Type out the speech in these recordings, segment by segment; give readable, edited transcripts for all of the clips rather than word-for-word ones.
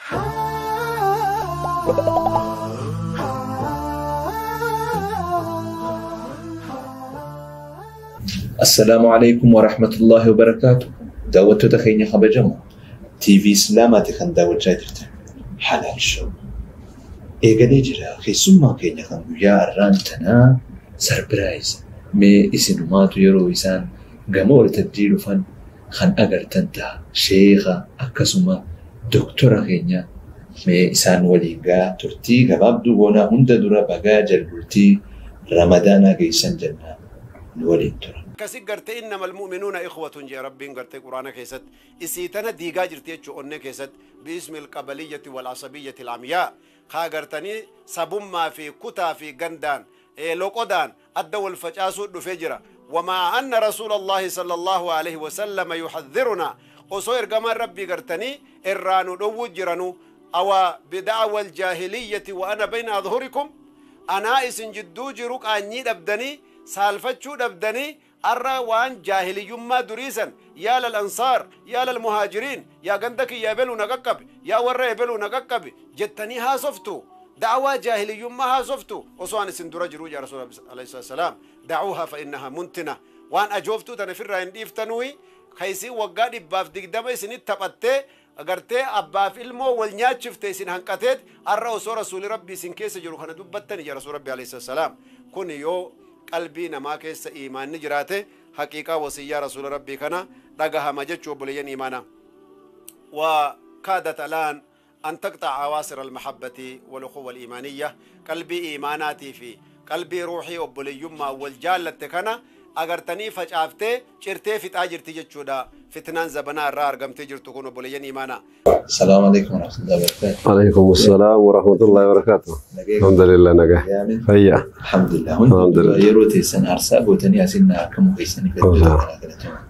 السلام عليكم ورحمة الله وبركاته. دعوت تخيني خبجمو تي في سلامة خن دعوت جادرت حلال شو إيجادي جرا خي سما كيني خن يا رانتنا سربرايز مي إسنوماتو يرو إسان جمور تبديلو فن خن أجر تنتا شيخة أكسوما دكتورة خينيا مي إسان ولينجا ترتي كبابدو بونا هند درا بقى جلبرتي رمضان جيسان جنة الولين ترى كسي قرت إنما المؤمنون إخوة جاء ربي قرت القرآن كيست إسيتنا ديجا جرتيجو أنك كيست باسم القبلية والعصبية العمياء خاقرتني سبما في كتا في جندان لوقدان الدول الفجاسو دفجرة ومع أن رسول الله صلى الله عليه وسلم يحذرنا وصير كمان ربي قرتني الرانو دو جرانو أو بدعوى الجاهلية وأنا بين أظهركم أنا إسن جدو جروك أني دبدني سالفتشو دبدني أرى وان جاهلي يما دريسا يا للأنصار يا للمهاجرين يا قندك يا بلو نققب يا ورى بلو نققب جتني ها صفتو دعوة جاهلي يما ها صفتو وصوان سندرج رجع رسول الله عليه الصلاة والسلام دعوها فإنها منتنة وان أجوفتو تنفر عندي فتنوي خيسي وقادي باف دقدام سنة تبتة أقرتي أباف إلمو والنيات شفتي سن هنكتت أرى وصور رسول ربي سن كيس جرو خنا دبتني يا رسول ربي عليه الصلاة والسلام كن يو قلبي نما كيس إيمان نجراته حقيقة وصية رسول ربي كنا دعها مجد بليان إيمانا وكادت الآن أن تقطع عواصر المحبة والأخوة الإيمانية قلبي إيماناتي في قلبي روحي وبلي يما والجالة كنا أغرتني فجأفتي شرتي في تاجر تجتشودا فتنان زبنا الرار قم تجر تكون بليان إيمانا. السلام عليكم ورحمة الله وبركاته. عليكم السلام ورحمة الله وبركاته. الحمد لله نجا. هيا. الحمد لله. الحمد لله. يروتي سن أرساب وتني أسنا كم كيسني في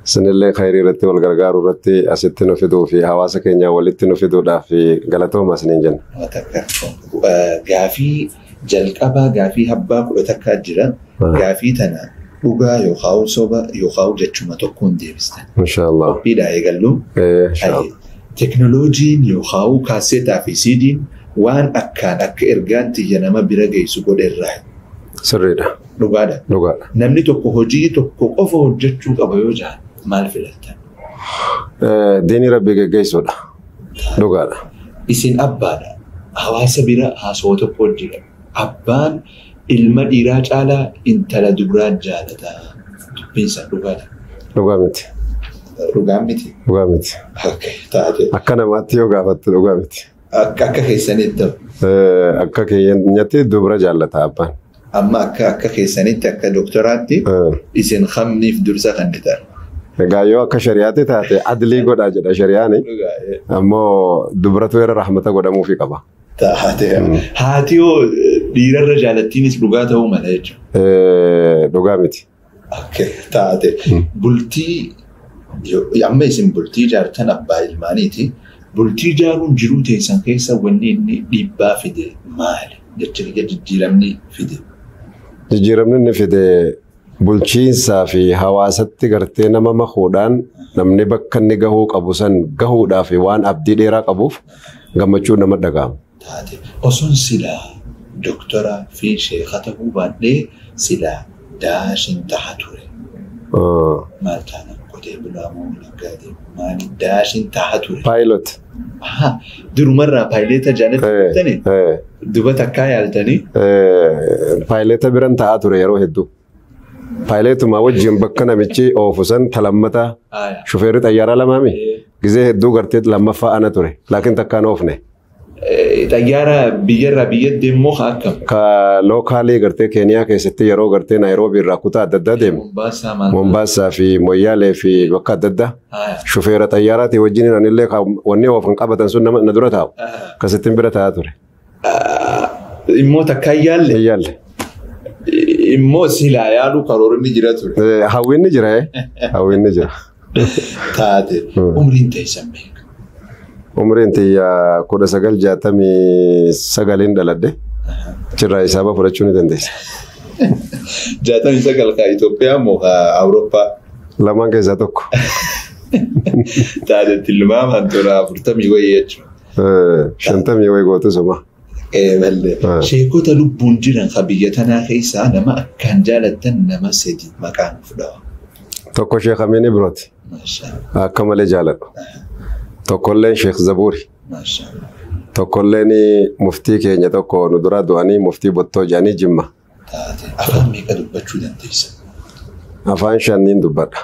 سن الله خيري رتي والغرغار رتي أستنو فيدو في حواسك إنيا ولتنو فيدو دا في غلطو ما سنينجن. قافي جلقبا قافي هبا وتكاجرا قافي تنا وجا يخاو صوبا يخاو جتشوما تكون ديبستان. إن شاء الله. بيدا يقولون. إن شاء الله. تكنولوجي يخاو كاسيتا في سيدين وان أكان إرجان تيجنا برجع سكود الرحم. سريرة. لغادا. لغادا. نمني تكو هجي تكو أفو جتشوك أبيوجا مال فلتان. ديني ربي جاي سودا. لغادا. إسين أبانا هواس بيرا هاسوتو بودجيلا أبان المديرات على إنتلا دبرات جالتا بينسا لغادا. لغامتي. لغامتي. لغامتي. أوكي تعال. أكنا ما تيو قافت لغامتي. أكا خيسانيتو. أكا كينيتي دبرة جالتا أبان. أما أكا خيسانيت أكا دكتوراتي. إسين خمني في درسة خندتار. غايو أكا شريعتي تاتي عدلي قد أجد شريعاني. أمو دبرة وير رحمة قد أمو في قبا. تاتي. هاتيو دير الرجالتينيس لغاته ملاج. لغامتي. أوكي تاتي. بلتي يا عمي اسم بلتي جارتنا بايلمانيتي. بلتي جارون جروتي إنسان كيسا وني ديبا فيدي مالي. جتشري جيرمني فيدي. جيرمني فيدي. bulchiinsaa fi hawaasatti gartee nama mahuudhaan namni bakka inni gahuu qabu san gahuudhaaf waan abdii dheeraa qabuuf gammachuu nama dhaga'ama. Taate osoon silaa doktora fi sheekha ta'uu baadhee silaa daashin taha ture. Maal taana qotee bulaamoo naggaadee maali daashin taha ture. Paayilot. Durumarraa paayilota jaallatanii duba takkaa yaaltanii. Paayilota biran ta'a ture yeroo hedduu. بايلوت ما وجه بكنا ميتشي أو فسان تلمتا شوفير طيارة لمامي جزء هدو قرتيت لما فأنا توري لكن تكان أوفنه طيارة بيجر دم مخاكم كلوكالي قرتي كينيا كيستي يرو قرتي نيروبي راكوتا ددا دم مومباسا في مويالي في وقت ددا شوفير طيارات يوجيني نانيلي وني وفن قبضا سنة ندرتها كستين برتها توري إمو تكايال إمو سلا يالو قرور نجراتو. هاوين نجراه. هاوين نجراه. تادي. عمرين تيسميك. عمرين تيا كودا سجل جاتمي سجلين دلده. ترى إسابة فرشوني تندس. جاتمي سجل كإثيوبيا موها أوروبا. لما كيزاتوك. تادي تلمام أنتورا فرتمي ويجو. Shantamii way gootu suma. Balle. Sheekota lubbuun jiran biyya tanaa keessaa nama akkaan jaalatan nama sadi maqaan fudhawa. Tokko Sheekh Amin Ibrooti. Akka malee jaaladhu. Tokkolleen Sheekh Zabuuri. Tokkolleen muftii keenya tokko nu dura du'anii muftii Bottoo jedhanii Jimma. Afaan meeqa dubbachuu dandeessa? Afaan shaniin dubbadha.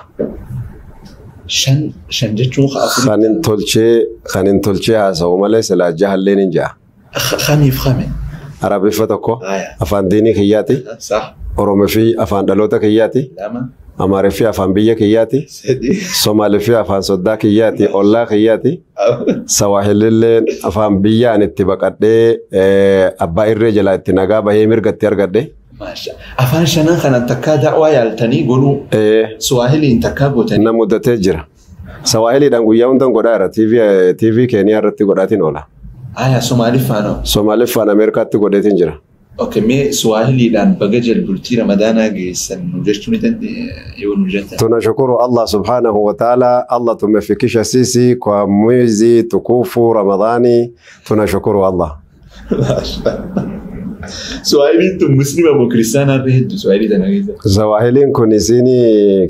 Shan jechuun kan hin tolchee haasa'u malee silaa jahalleen hin ja'a. Khamiif khame. Arabiiffa tokko afaan diinii kiyyaati. Oromoo fi afaan dhaloota kiyyaati. Amaarii fi afaan biyya kiyyaati. Somaalii fi afaan soddaa kiyyaati. Ollaa kiyyaati. Sawaahililleen afaan biyyaan itti baqadhee abbaa irree jalaa itti nagaa bahee mirgatti argadhe. Afaan shanan kanan takkaa da'waa yaaltanii godhuu Suwaahiliin takkaa gootanii. Na mudatee jira. Sawaahiliidhaan guyyaa hundan godhaa jira. TV Keeniyaa irratti godhaatiin oola. Somaaliffaan. Somaaliffaan Ameerikaatti godheetiin jira. Mee Suwaahiliidhaan baga jalbultii Ramadaanaa geessan nu jechuu yoo nu jettan. Tunashukuru Allah subhanahu wa ta'ala. Allah tumefikisha sisi kwa mwezi tukufu Ramadhani. Tunashukuru Allah. Swahiliin tun muslima moo kiristaanaa irra hedduu Swahilii tana keessa? Swahiliin kun isin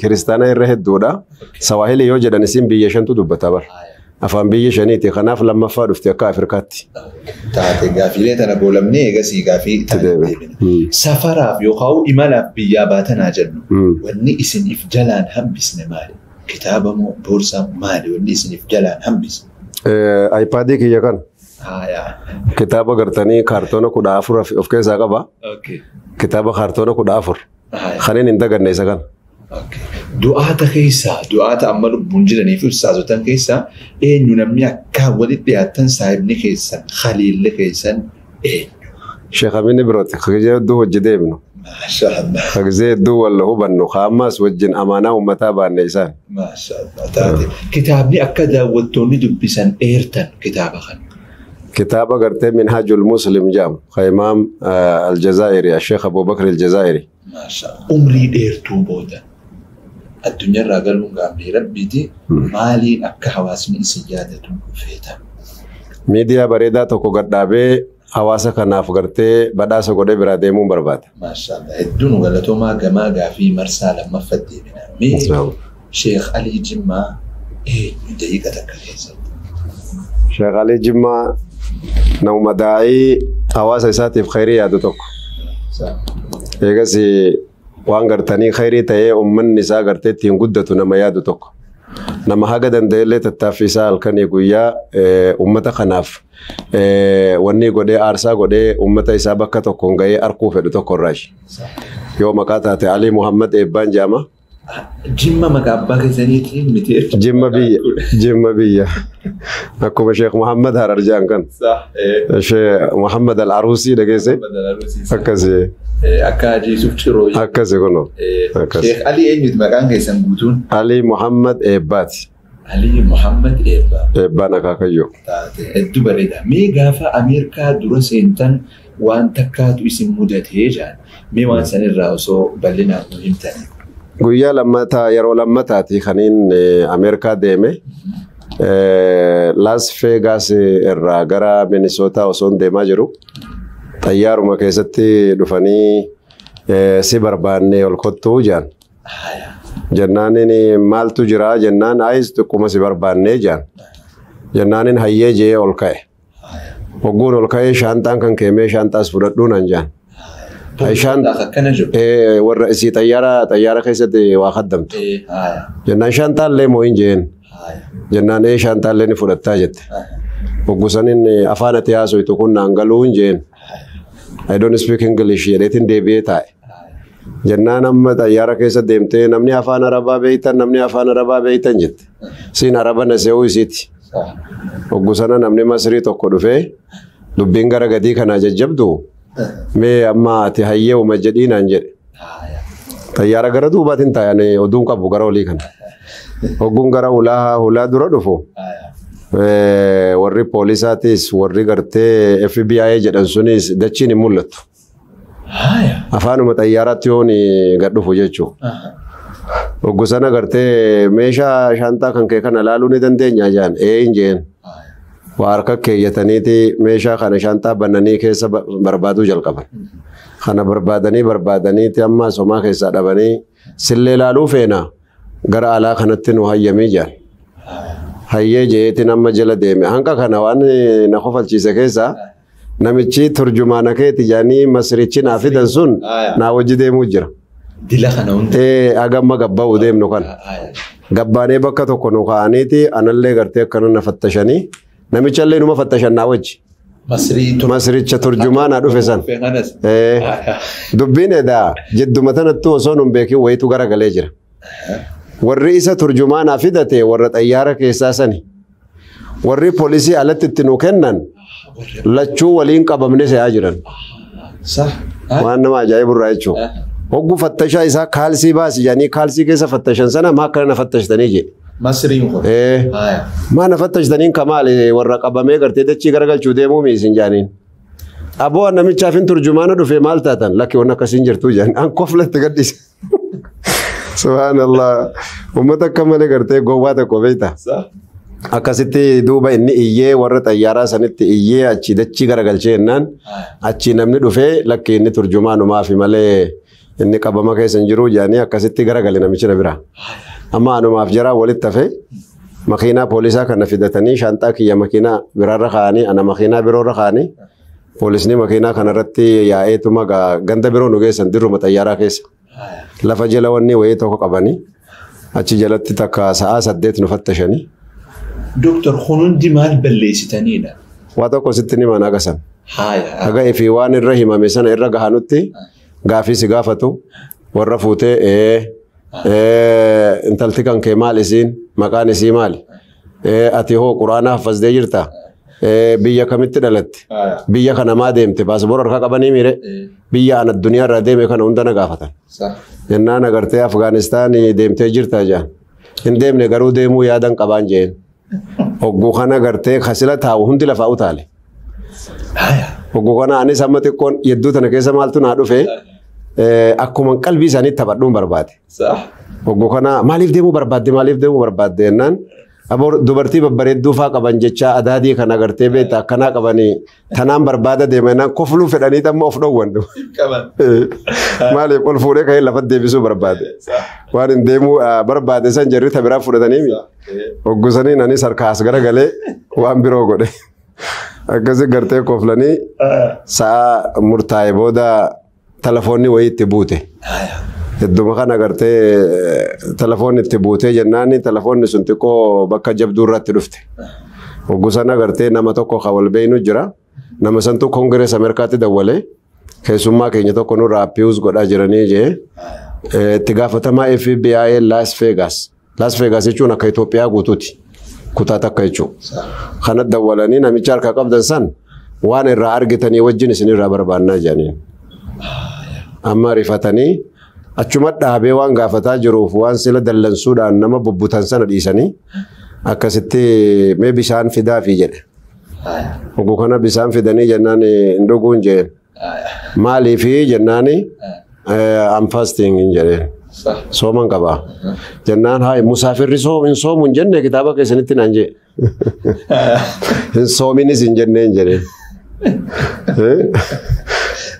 kiristaanaa irra hedduudha. Swahilii yoo jedhan isin biyya shantu dubbata bara. Afaan biyya shaniiti kanaaf lammaffaa dhufte akka Afrikaatti. Taate gaafiilee tana goolamnee eegasii gaafii taate. Safaraaf yookaan imalaaf biyyaa baatanaa jennu. Wanni isiniif jalaan hambisne maali? Kitaaba moo boorsaa maali? Wanni isiniif jalaan hambisne? iPaadii kiyya kan. Kitaaba gartanii kaartoona 14 of keessaa qaba. Kitaaba kaartoona 14. Kanneen hin daganne isa kana. Du'aata keessaa du'aata amma lubbuun jiraniif ustaazotan keessaa eenyu namni akka walitti dhiyaatan saahibni keessan khaliilli keessan eenyu? Sheekh Amin Ibrooti khagijee hedduu hojii deemnu. Maashaallah. Khagijee hedduu walla hubannu ammas wajjin amaanaa uummataa baanne isaan. Maashaallah. Taate kitaabni akka daawwattoonni dubbisan eertan kitaaba kana. كتابة قرتين منهاج المسلم جام خيمام الجزائري الشيخ أبو بكر الجزائري. ما شاء الله. أمري ديرتو بودا. الدنيا راجل مقابل ربي دي مالي أبكى حواس من سيادة فيتا. ميديا بريدة تكو قدابي حواسا كناف قرتي بدا سقودي برادي مون برباد. ما شاء الله. الدنيا غلطو ما جما في مرسالة ما فدي بنا. مي شيخ علي جمّا إيه دقيقة تكليزة. شيخ علي جمّا نوم داعي حواس إساتي في خيرية دوتك. إيجاسي وان قرتني خيري تاي أمم نساء قرتي تينقدة نما يادو توك. نما حاجة دندلة تتافيسا الكني قويا أمتا خناف. واني قدي أرسا قدي أمتا إسابك توكون جاي أركوفة دوتك الراش. يوم كاتات علي محمد إبان جامع. جمّا مكابك زنيتي متير. جمّا بيا. أكو الشيخ محمد هرجان كان. صح. الشيخ محمد العروسي دقيسي. محمد العروسي. أكاسي. أكاجي سوتشروي. أكاسي كنو. شيخ علي أين مكان كيسان بوتون؟ علي محمد إبات. علي محمد إبات. إبان أكاكيو. الدبريدا ميغافا أمريكا دراسينتن وان تكاتو اسم مدة هيجان مي وان سن الرأسو بلنا مهمتن. guyyaa lammataa yeroo lammataati kaniin Ameerikaa deeme Las Vegas irraa gara Minnesota osoo deemaa jiru xayyaaruma keessatti dhufanii si barbaanne ol kottuu jaan jennaaniin maaltu jira jennaan ayis tukkuma si barbaanne jaan jennaaniin hayyee jee ol ka'e hogguun ol ka'e shaantaan kan keemee shaantaas fudhadhuun an jaan عشان ورا سي طيارة كيسة واخدمت جنان شانتال لي موين جين جنان إيه شانتال لي نفرد تاجت وقصانين أفانة ياسو يتكون نانغالون جين I don't speak English يدين ديبي تاي جنان أما طيارة كيسة ديمتي نمني أفانة ربا بيتن نمني أفانة ربا بيتن جت سين ربا نسيوي سيتي وقصانا نمني مصري تقول فيه دبين غرا غدي كنا ججبدو مي أما تهيئ ومجدين أنجل طيارة غردو باتين تاياني ودون كابو غراولي كان وقون غراولا هولا درادفو ورّي بوليساتيس ورّي غرتي FBI جدًا سونيس دچيني مولت أفانو مطيارات يوني غردفو جيچو وقسنا غرتي ميشا شانتا كان كيكنا لالو ندن دين جان إنجين واركا كيتنيتي ميشا خانا شانتا بناني كيسا بربادو جلقبا خانا بربادني تيما سوما كيسا دبني سلي لالو فينا غر على خانتن وهيمي جان هيا جيتي نما جل ديمي هنكا خانا وان نخوفل چيسا كيسا نمچي ترجمانا كيتي جاني مسريچي نافدن سن ناوجي ديمو جرا دلا خانا هند اغم غباو ديم نوكان غباني بكا توكو نوكانيتي انا اللي غرتي كانوا نفتشني نمچ اللي نما فتشن ناوجي مسري ترجمان ادو فسان دبين دا جد متن تو سونم بكي ويتو غرا غليجر والرئيس ترجمان افدته ور طياره كيساسني ور بوليسي علت تنو كنن لچو ولين قبمنه سياجرن صح وانا ما جايب الرايچو وقو فتشا إذا خالصي باس يعني خالصي كيسا فتشن سنة ما كنا فتشتني جي مصريين ما نفتش دنين كمال والرقابة ما قرتي تشي قرقل شو ديمو ميسين جانين أبو أنا متشافين ترجمانه دو في مالتاتن لكن وانا كسنجر تو جان أن كفلة تقدس سبحان الله ومتى كمال قرتي قوات كوبيتا صح akkasitti duuba inni iyyee warra xayyaaraa sanitti iyyee achi dachi garagalchee jennaan achi namni dhufee lakki inni turjumaanumaa fi malee inni qabama keessa hin jiru jaanii akkasitti garagale namichi na bira amma anumaaf jara walitti hafe makiinaa poolisaa kana fidatanii shaanxaa kiyya makiinaa biraarra kaa'anii ana makiinaa biroorra kaa'anii poolisni makiinaa kanarratti yaa'eetuma ganda biroo nu geessan dirruma xayyaaraa keessa lafa jala wanni wayii tokko qabanii achi jalatti takka sa'a 8 nu fattashanii دكتور خنون دي مال بليستانينا واتوكو ستني ما ناقصن هاي اغا في وان الرحمه مسن ارغا هانوتي غافي سغافتو ورفوته انتلتي كان كمال سين مكان سي مال اتي هو قران حفظ دي جرتا بيا كمت دلت بيا كان ما ديمت باسبور رخا قبني ميره بيا انا الدنيا را ديم كان عندنا غافتا صح ان انا غرتي افغانستان ديمت جرتا جان ان ديم نه غرو ديمو يادن قبان جين Oggu kana gartee khasila taa'u hundi lafa utaale. Oggu kana ani sammati kon yedduu tana keessa maaltu naa dhufe akkuma qalbii isaanii taphadhuun barbaade. Oggu kana maaliif deemuu barbaadde jennaan aboo dubartii babbareedduu faa qaban jecha adaadii kana gartee beekta akkanaa qabanii tanaan barbaada deema jennaan kofluu fedhanii tamma of dhowwan. Maaliif ol fuudhee ka'ee lafa deebisuu barbaade. Waan hin deemuu barbaade san jarri tabiraa fudhatanii mi. Oggusanii nani sarkaas garagalee waan biroo godhe. Akkasii gartee koflanii sa'a murtaa'e booda telefoonni wayii itti buute. Hedduma kana gartee telefoonni itti buutee jennaani telefoonni sun xiqqoo bakka jabduu irratti dhufte. Oggusana gartee nama tokko kan wal beeynu jira. Nama santu Kongirees Ameerikaatti dawwalee keessummaa keenya tokko nurraa appius godhaa jiranii jee itti gaafatamaa FBI Las Vegas. Las Vegas jechuun akka Itoophiyaa guutuuti. Kutaa takka jechuudha. Kana dawwalanii namicha harka qabdan san waan irraa argitanii wajjin isinirraa barbaannaa jedhaniin. Amma rifatanii achuma dhaabee waan gaafataa jiruuf waan sila dallansuudhaan nama bubbutan sana dhiisanii akkasitti mee bishaan fidaa fi jedhe. Oguu kana bishaan fidanii jennaan hin dhuguun jeen. Maaliifi jennaani I'm fasting hin jedheen. Sooman qaba. Jennaan haa musaafirri hin soomu hin jenne kitaaba keessanitti naan jee. Hin soominis hin jenne hin jedheen.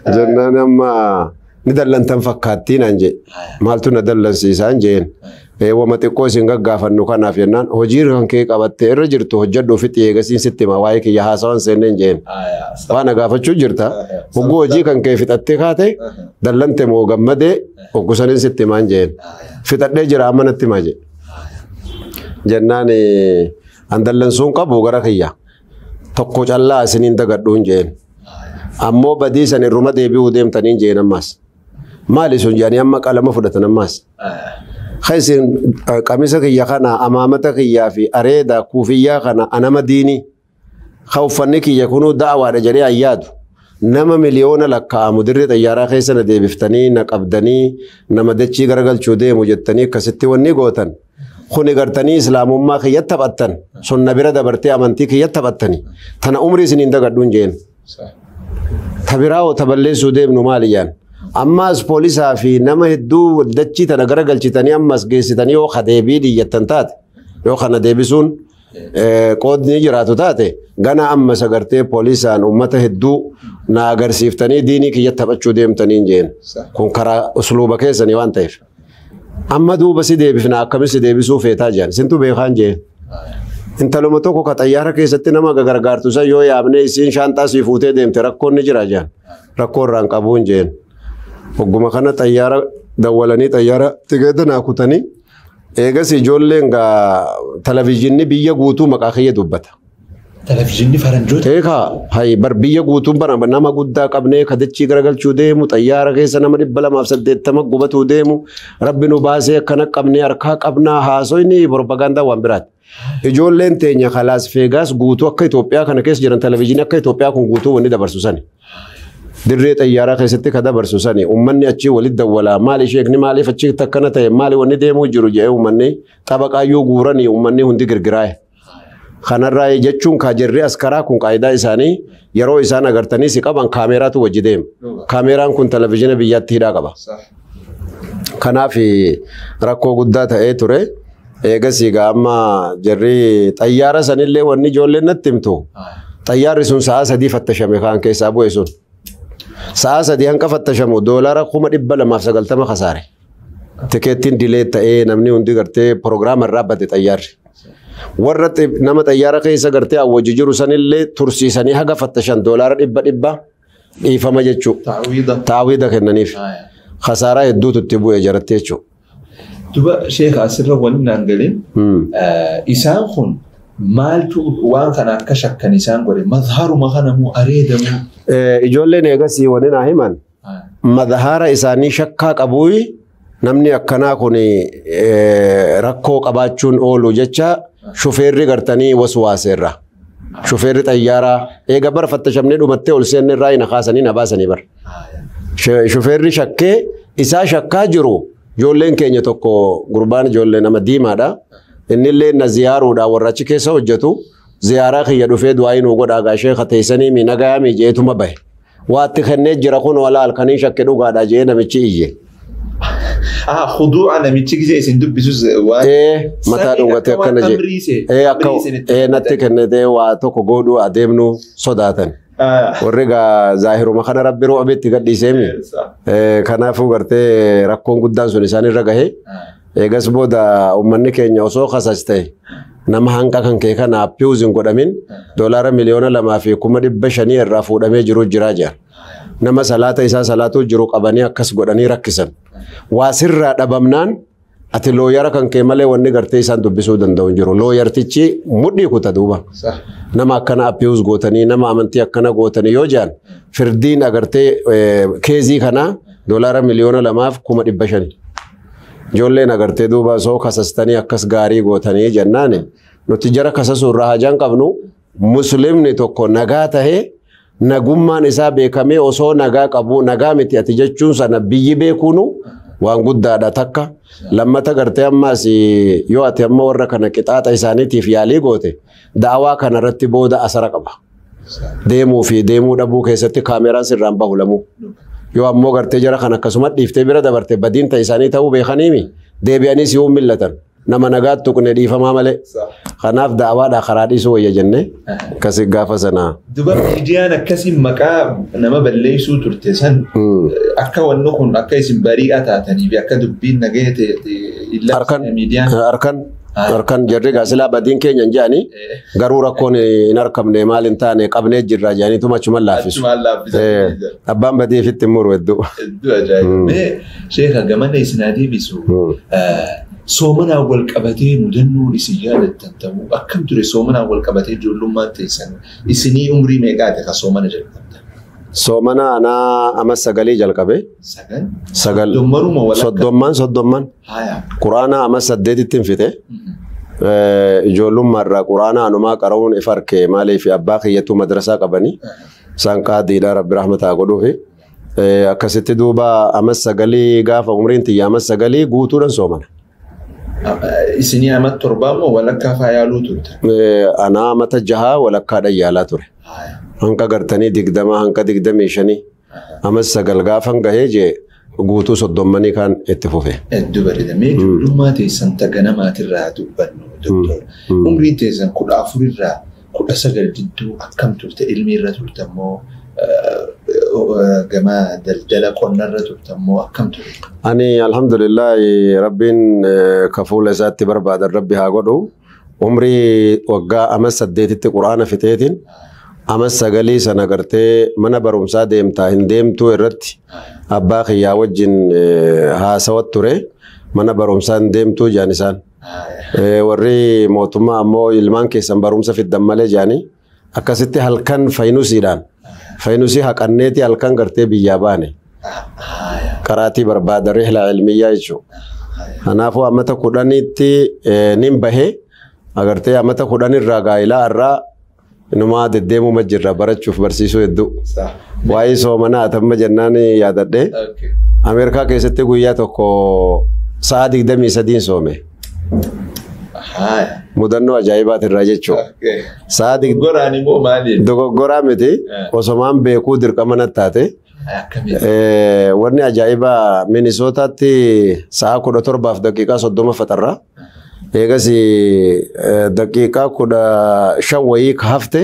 Jennaan amma ni dallantan fakkaattii naan jee. Maaltu na dallansiisaan jeen. Wama xiqqoo isin gaggaafannu kanaaf jennaan hojii kan kee qabattee irra jirtu hojjedhu ofitti eegasiin sitti hima waa'ee kiyya haasawan seenneen jeen. Waan gaafachuu jirta. Hogguu hojii kan kee fixattee kaate dallante moo gammadee oggusaniin sitti himaan jeen. Fixadhee jira amma natti himaa jee. Jennaan an dallansuun qabu gara kiyya. Tokko callaa isiniin dagadhuun jeen. Ammoo badii san irruma deebi'uu deemtaniin jeen ammas. Maali sun jaanii amma qalama fudhatan ammas. Khaysin qamisa kiyya kana amaamata kiyyaa fi areeda kuufiyyaa kana anama diinii khawfanni kiyya kunuu da'awaadha jedhee ayyaadu nama miliyoona lakkaa'amu dirree xayyaaraa keessa na deebiftanii na qabdanii nama dachii garagalchuu deemu jettanii akkasitti wanni gootan kuni gartanii islaamummaa kiyyatti taphattan sunna bira dabartee amantii kiyyatti taphattanii tana umrii isiniin dagadhuun jeen tabiraa oo taballeessuu deemnu maaliyyaan ammas poolisaa fi nama hedduu dachii tana garagalchitanii ammas geessitanii yoo kadeebii diyyattan taate yoo kana deebisuun qoodni jiraatu taate gana amma sagartee poolisaan uummata hedduu na agarsiiftanii diinii kiyya taphachuu deemtaniin jeen kun karaa usluuba keessanii waan ta'eef amma duuba si deebifna akkamis si deebisuu feetaa jeen sintu beekaan jeen intaluma tokko ka xayyaara keessatti nama gargaartu san yoo yaabne isiin shaanxaa si fuutee deemte rakkoon ni jira jeen rakkoo irraan qabuun jeen hogguma kana xayyaara dawwalanii xayyaara tigeetanaa kutanii eegas ijoolleen gaa televizyinni biyya guutuu maqaa kiyya dubbata. Televizyinni faranjoota? Hay bar biyya guutuun bara nama guddaa qabnee kadachii garagalchuu deemu xayyaara keessa nama 280 gubatuu deemu rabbi nu baasee akkana qabnee harkaa qabnaa haasoyni propagaandaa waan biraati. Ijoolleen teenya Las Vegas guutuu akka Itoophiyaa kana keessa jiran televizyinii akka Itoophiyaa kun guutuu wanni dabarsu sani. Dirree xayyaaraa keessatti ka dabarsu sani uummanni achi walitti dawwalaa maali sheekni maaliif achi takkana ta'e maali wanni deemuu jiru jedhee uummanni xabaqaayyuu guuranii uummanni hundi girgiraa'e. Kanarraa jechuun kaajirri askaraa kun qaayidaa isaanii yeroo isaan agartanii si qaban kaameeraatu wajji deema. Kaameeraan kun televizyina biyyaatti hidhaa qaba. Kanaaf rakkoo guddaa ta'ee ture. Eegas egaa amma jarri xayyaara sanillee wanni ijoolleen natti himtu. Xayyaarri sun sa'a 3 fattashame kaan keessaa bu'e sun. Sa'a 3 hanqa fattashamu $290 khasaare. Tikeettiin dilee ta'ee namni hundi gartee proogiraama irraa badde xayyaarri. Warra nama xayyaara keessa gartee awwajji jiru sanillee tursiisanii haga fattashan $100 dhiifama jechuudha. Taawwiida kennaniif. Khasaaraa hedduutu itti bu'ee jaratti jechuudha. Duba sheekha asirra wanni naan galeen isaan kun maaltu waan kana akka shakkan isaan godhe mazharuma kana moo areedamu ijoolleen eegasii wanni naa himan mazhara isaanii shakkaa qabuuyi namni akkanaa kun rakkoo qabaachuun oolu jecha shufeerri gartanii waswaaseerra shufeerri xayyaaraa eega bara fattashamnee dhumattee ol seenne irraa ina kaasanii na baasanii bar shufeerri shakkee isaa shakkaa jiru ijoolleen keenya tokko gurbaan ijoollee nama diimaadha innillee na ziyaaruudha warra achi keessa hojjetu ziyaaraa kiyya dhufee du'aayi nuu godhaa sheekha teessanii mi nagayaa jeetuma bahe waatti kennee jira kun wala halkanii shakke dhugaadha jee namichi iyye. Khuduu'a namichi gisee isin dubbisus waan mataa dhungatee akkana jee akka natti kennetee waa tokko godhuu adeemnu sodaatan. Warri gaa zaahiruma kana rabbi roobetti gadhiiseemi. Kanaafuu gartee rakkoon guddaan sun isaan irra gahe. Eegas booda uummanni keenya osoo khasas ta'e nama hanqa kan kee kana appiuuzin godhamin $2,250,000 irraa fuudhamee jiru jiraa jira. Nama salaata isaa salaatuu jiru qabanii akkas godhanii rakkisan. Waa sirraa dhabamnaan ati looyara kan kee malee wanni gartee isaan dubbisuu danda'u jiru. Looyartichi mudhii kuta duuba. Nama akkana appiuuz gootanii nama amantii akkana gootanii yoo jaan firdiin agartee keezii kana $2,250,000. Ijoolleen agartee duuba osoo kasastanii akkas gaarii gootanii jennaani nuti jara kasasuu irraa hajaan qabnu muslimni tokko nagaa tahee nagummaan isaa beekamee osoo nagaa qabu nagaa miti ati jechuun sana biyyi beekuunu waan guddaadha takka lammata gartee ammaas yoo ati amma warra kana qixaaxa isaaniitiif yaalii goote daawaa kana irratti booda asara qaba. Deemuu fi deemuu dhabuu keessatti kaameraan sirraan bahu lamuu. Yoo ammoo gartee jara kan akkasuma dhiiftee bira dabarte badiin ta'e isaanii ta'uu beekaniimi deebi'anii si uum millatan nama nagaatti tuqne dhiifamaa malee kanaaf daawaadhaa karaa dhiisuu wayya jenne akkasii gaafa sanaa. Duba miidiyaan akkasii maqaa nama balleessuu turte san akka wanni kun akka isin bari'aa taatanii fi akka dubbiin nagahee ta'e miidiyaan harkan jarri gaasilaa badiin keenya hin jaani garuu rakkoon hin argamne maal hin taane qabnee jirra jaanii tumachuma laaffisu. Abbaan badii fitti muru hedduu. Sheekha gamana isin adeebisu soomanaan wal qabatee mudannoon isin yaadattan ta'uu akkam ture soomanaan wal qabatee ijoollummaan teessan isinii umrii meeqaate ka soomana jalqabdan? Soomana anaa amma 9 jalqabe. 9? Soddomman. Quraana amma 8 ittiin fite. Ijoollummaa irraa quraana anumaa qara'uun ifarkee maaliif abbaa kiyyattuu madrasaa qabanii isaan qaadiidha rabbi rahmataa godhuufi akkasitti duuba amma 9 gaafa umriin tiyya amma 9 guutuudhaan soomana. Isinii amma 7 moo walakkaa faayaaluu turte? Anaa amma 6 walakkaadhaan yaalaa ture. Hanqa gartanii 20 hanqa 25 amma 9 gaafan gahee jee guutuu soddommanii kan itti fufe. Hedduu bareeda. Mee ijoollummaa teessan ganamaatirraa dubbannu doktor. Umriin teessan 14 irraa 19 jidduu akkam turte ilmi irra turte immoo gama daldala qonnarra turte immoo akkam turte? Ani alhamdulillah rabbiin kafuula isaatti barbaadan rabbi haa godhu. Umrii waggaa amma 8tti quraana fixeetiin amma 9 sana gartee mana barumsaa deemtaa hin deemtuu irratti abbaa kiyyaa wajjin haasawat ture mana barumsaa hin deemtuu jaan isaan. Warri mootummaa ammoo ilmaan keessan barumsa fiddan malee jaanii akkasitti halkan faynusiidhaan faynusii haqanneeti halkan gartee biyyaa baane qaraatii barbaada rihla ilmiyyaa jechuudha. Kanaafuu ammata 10tti nin bahee agartee ammata 10 irraa gaa'ilaa irraa inumaa deddeemuu majjirra barachuuf barsiisuu hedduu. Waa'ee soomanaa atamma jennaan yaadadhe. Ameerikaa keessatti guyyaa tokko sa'a 23 soome. Mudannoo ajaa'ibaati irraa jechuudha. Sa'a Dogoggoraan immoo maaliin? Dogoggoraa miti osomaan beekuu dirqama natti taate. Wanni ajaa'ibaa Minisootaatti sa'a 17 daqiiqaa 30 faxarraa. Eegas daqiiqaa 15 wayii hafte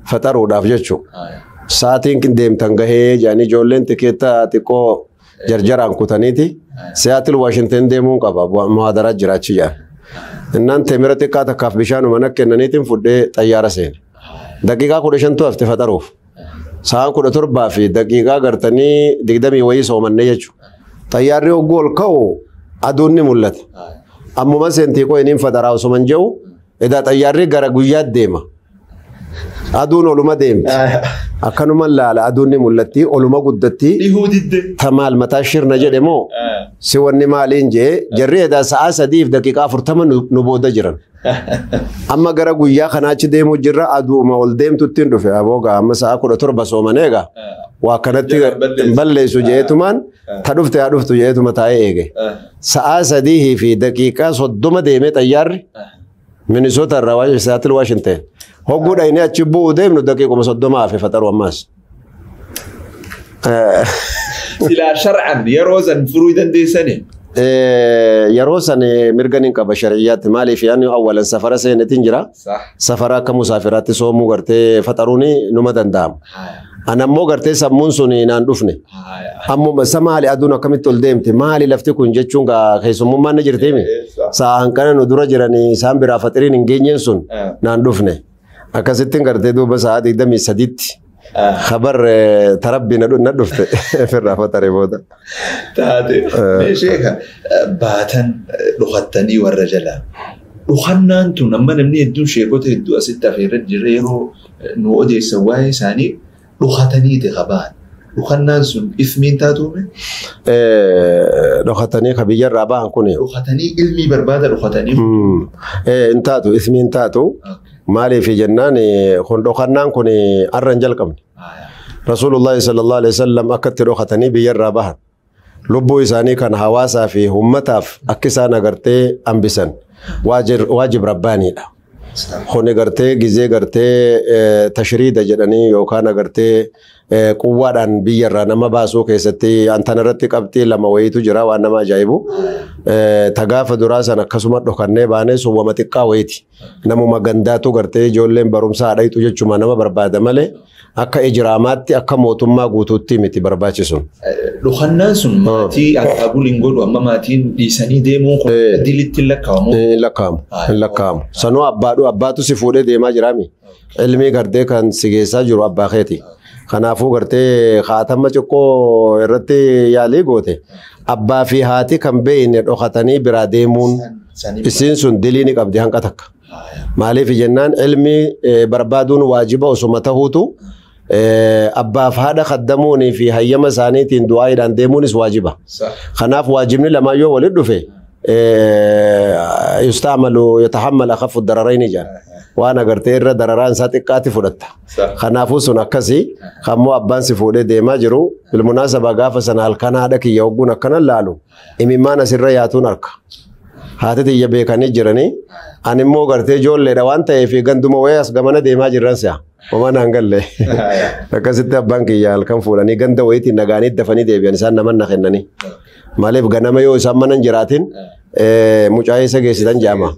faxaruudhaaf jechuudha. Sa'aatiin deemtan gahee jaanii ijoolleen tikeetta xiqqoo jarjaraan kutaniiti. Seattle Washington deemuun qaba muhaadaraa jiraachi jaan. Innaan teemira xiqqaa takkaaf bishaanuma na kennaniitiin fudhee xayyaara seene. Daqiiqaa 15 hafte faxaruuf. Sa'aan 17 fi daqiiqaa gartanii 20 wayii soomannee jechuudha. Xayyaarri hogguu ol ka'u aduun ni mul'ata. Ammuma seentii koo iniin faxaraa osoo man jedhu edaa xayyaarri gara guyyaatti deema. Aduun oluma deemti. Akkanuma laala aduun ni mul'atti oluma guddatti. Tamaal mataa shirna jedhe moo si wanni maaliin jee jarri edaa sa'a 3 fi daqiiqaa 40 nu booda jiran. Amma gara guyyaa kanaachi deemuu jirra aduuma ol deemtutti dhufe aboogaa amma sa'a 17 soomaneega. Waa kanatti balleessu jeetumaan ta dhufte haa dhuftu jeetuma taa'ee eege. Sa'a 3 fi daqiiqaa 30 deemee xayyaarri Minisoota irraa Seattle Washington. Hogguudha inni achi bu'uu deemnu daqiiquma 30 hafe faxaru ammaas. Silaa shar'an yeroo san furuu dandeessanii? Yeroo san mirgan hin qaba shari'aatti maaliif yaani awwalan safara seenetiin jira. Safara akka musaafiraatti soomuu gartee faxaruun numa danda'ama. Anammoo gartee sammuun sun naan dhufne. Ammuma maali aduun akkamitti ol deemte maali lafti kun jechuun keessummummaan ni jirtiimi. Sa'aan kana nu dura jiranii isaan biraa faxiriin hin geenyeen sun naan dhufne. Akkasittiin gartee duuba sa'a 23tti. Khabar tarabbi na dhufte firraa faxaree booda. Taate sheeka baatan dhukattanii warra jalaa. Dhukannaan tun amma namni hedduun sheekota hedduu asitti afeerra jira yeroo nu odeessan waa'ee isaanii dhukataniiti qabaan. Dhukannaan sun ifmiin taatuume? Dhukatanii kabiyyarraa ba'an kuni. Dhukatanii ilmii barbaada dhukatanii? Hin taatu ifmiin taatu. Maaliif jennaan kun dhukannaan kun arran jalqabne. Rasuulullaahi sallallahu alaihi wasallam akkatti dhukatanii biyyarraa bahan. Lubbuu isaanii kan hawaasaa fi ummataaf akka isaan agartee hambisan waajib rabbaaniidha. Kuni gartee gizee gartee tashriida jedhanii yookaan agartee quwwaadhaan biyyarraa nama baasuu keessatti antana irratti qabxii lama wayiitu jira waan nama ajaa'ibu. Tagaafa duraa san akkasuma dhokannee baanee suwwama xiqqaa wayiiti. Namuma gandaatu gartee ijoolleen barumsaa haadhaitu jechuma nama barbaada malee akka ijraamaatti akka mootummaa guutuutti miti barbaachisuun. Dhukannaan sun maatii akka buliin godhu amma maatiin dhiisanii deemuun kun dilitti lakkaawamu. Lakkaawamu. Sanuu abbaatu si fuudhee deemaa jiraami. Ilmi gartee kan si geessaa jiru abbaa keeti. Kanaafuu gartee haatama xiqqoo irratti yaalii goote abbaa fi haati kan beeyne dhokatanii biraa deemuun isiin sun dilii ni qabdi hanqa takka. Maaliif jennaan ilmi barbaaduun waajiba osuma tahuutu abbaaf haadha kaddamuunii fi hayyama isaaniitiin du'aayiidhaan deemuunis waajiba. Kanaaf waajibni lamaa yoo walitti dhufe yusta'malu yatahammal akhaffu dararayni jaan. Waan agartee irra dararaan isaa xiqqaatti fudhatta. Kanaafuu sun akkasii kammoo abbaan si fuudhee deemaa jiru bilmunaasaba gaafa sana halkan haadha kiyya hogguun akkanan laalu imimmaan asirra yaatuun harka. Haati tiyya beekanii jiranii ani immoo gartee ijoolleedha waan ta'eef ganduma wayii as gamana deemaa jirran si'a. Oman hangalle. Akkasitti abbaan kiyya halkan fuudhanii ganda wayiitiin nagaanii dafanii deebi'an isaan namanna kennanii. Maaliif ganama yoo isaan mana hin jiraatin mucaa'ee isa geessitan jaama.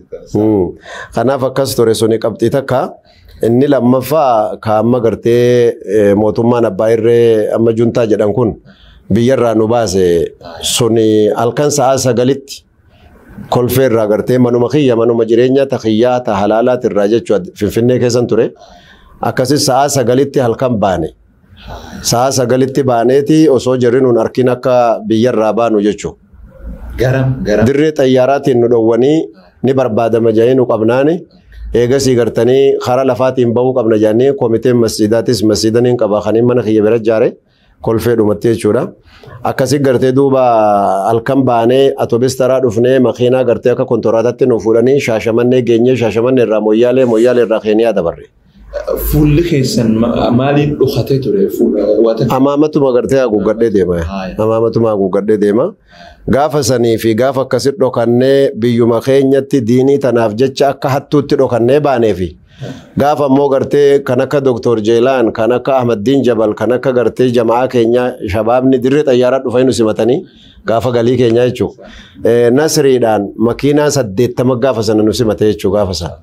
Kanaaf akkas ture suni qabxii takka. Inni lammaffaa ka amma gartee mootummaan abbaa irree amma juntaa jedhan kun biyyarraa nu baase suni halkan sa'a 9tti kolfeerraa gartee manuma kiyya manuma jireenya ta kiyyaa ta halaalaat irraa jechuu Finfinnee keessan ture akkasii sa'a 9tti halkan baane sa'a 9tti baaneeti osoo jirri nun arkin akka biyyarraa baanu jechuu dirree xayyaaraatiin nu dhowwanii ni barbaadama jedhanii nu qabnaani eegasii gartanii karaa lafaatiin bahuu qabna jedhanii komiteen masjidaatis masjidaniin qaba kaniin mana kiyya bira jaare kolfee dhumatti jechuudha. Akkasii gartee duuba halkan baanee atoobis taraa dhufnee makiinaa gartee akka kontoraataatti nu fuudhanii shaashamannee geenyee shaashamannee irraa moyyaalee irraa keeniyaa dabarre. Fuulli keessan maaliin dhukatee ture? Amaamatuma gartee haguuggadhee deema. Amaamatuma haguuggadhee deema. Gaafa sanii fi gaafa akkasitti dhokannee biyyuma keenyatti diinii tanaaf jecha akka hattuutti dhokannee baaneefi. Gaafa ammoo gartee kan akka Dr. Jeelaan, kan akka Ahmaddiin Jabal, kan akka gartee jamaa keenya shabaabni dirree xayyaaraa dhufanii nu simatanii gaafa galii keenya jechuudha. Nasriidhaan makiinaa 80 gaafa sana nu simatee jechuudha gaafa sana.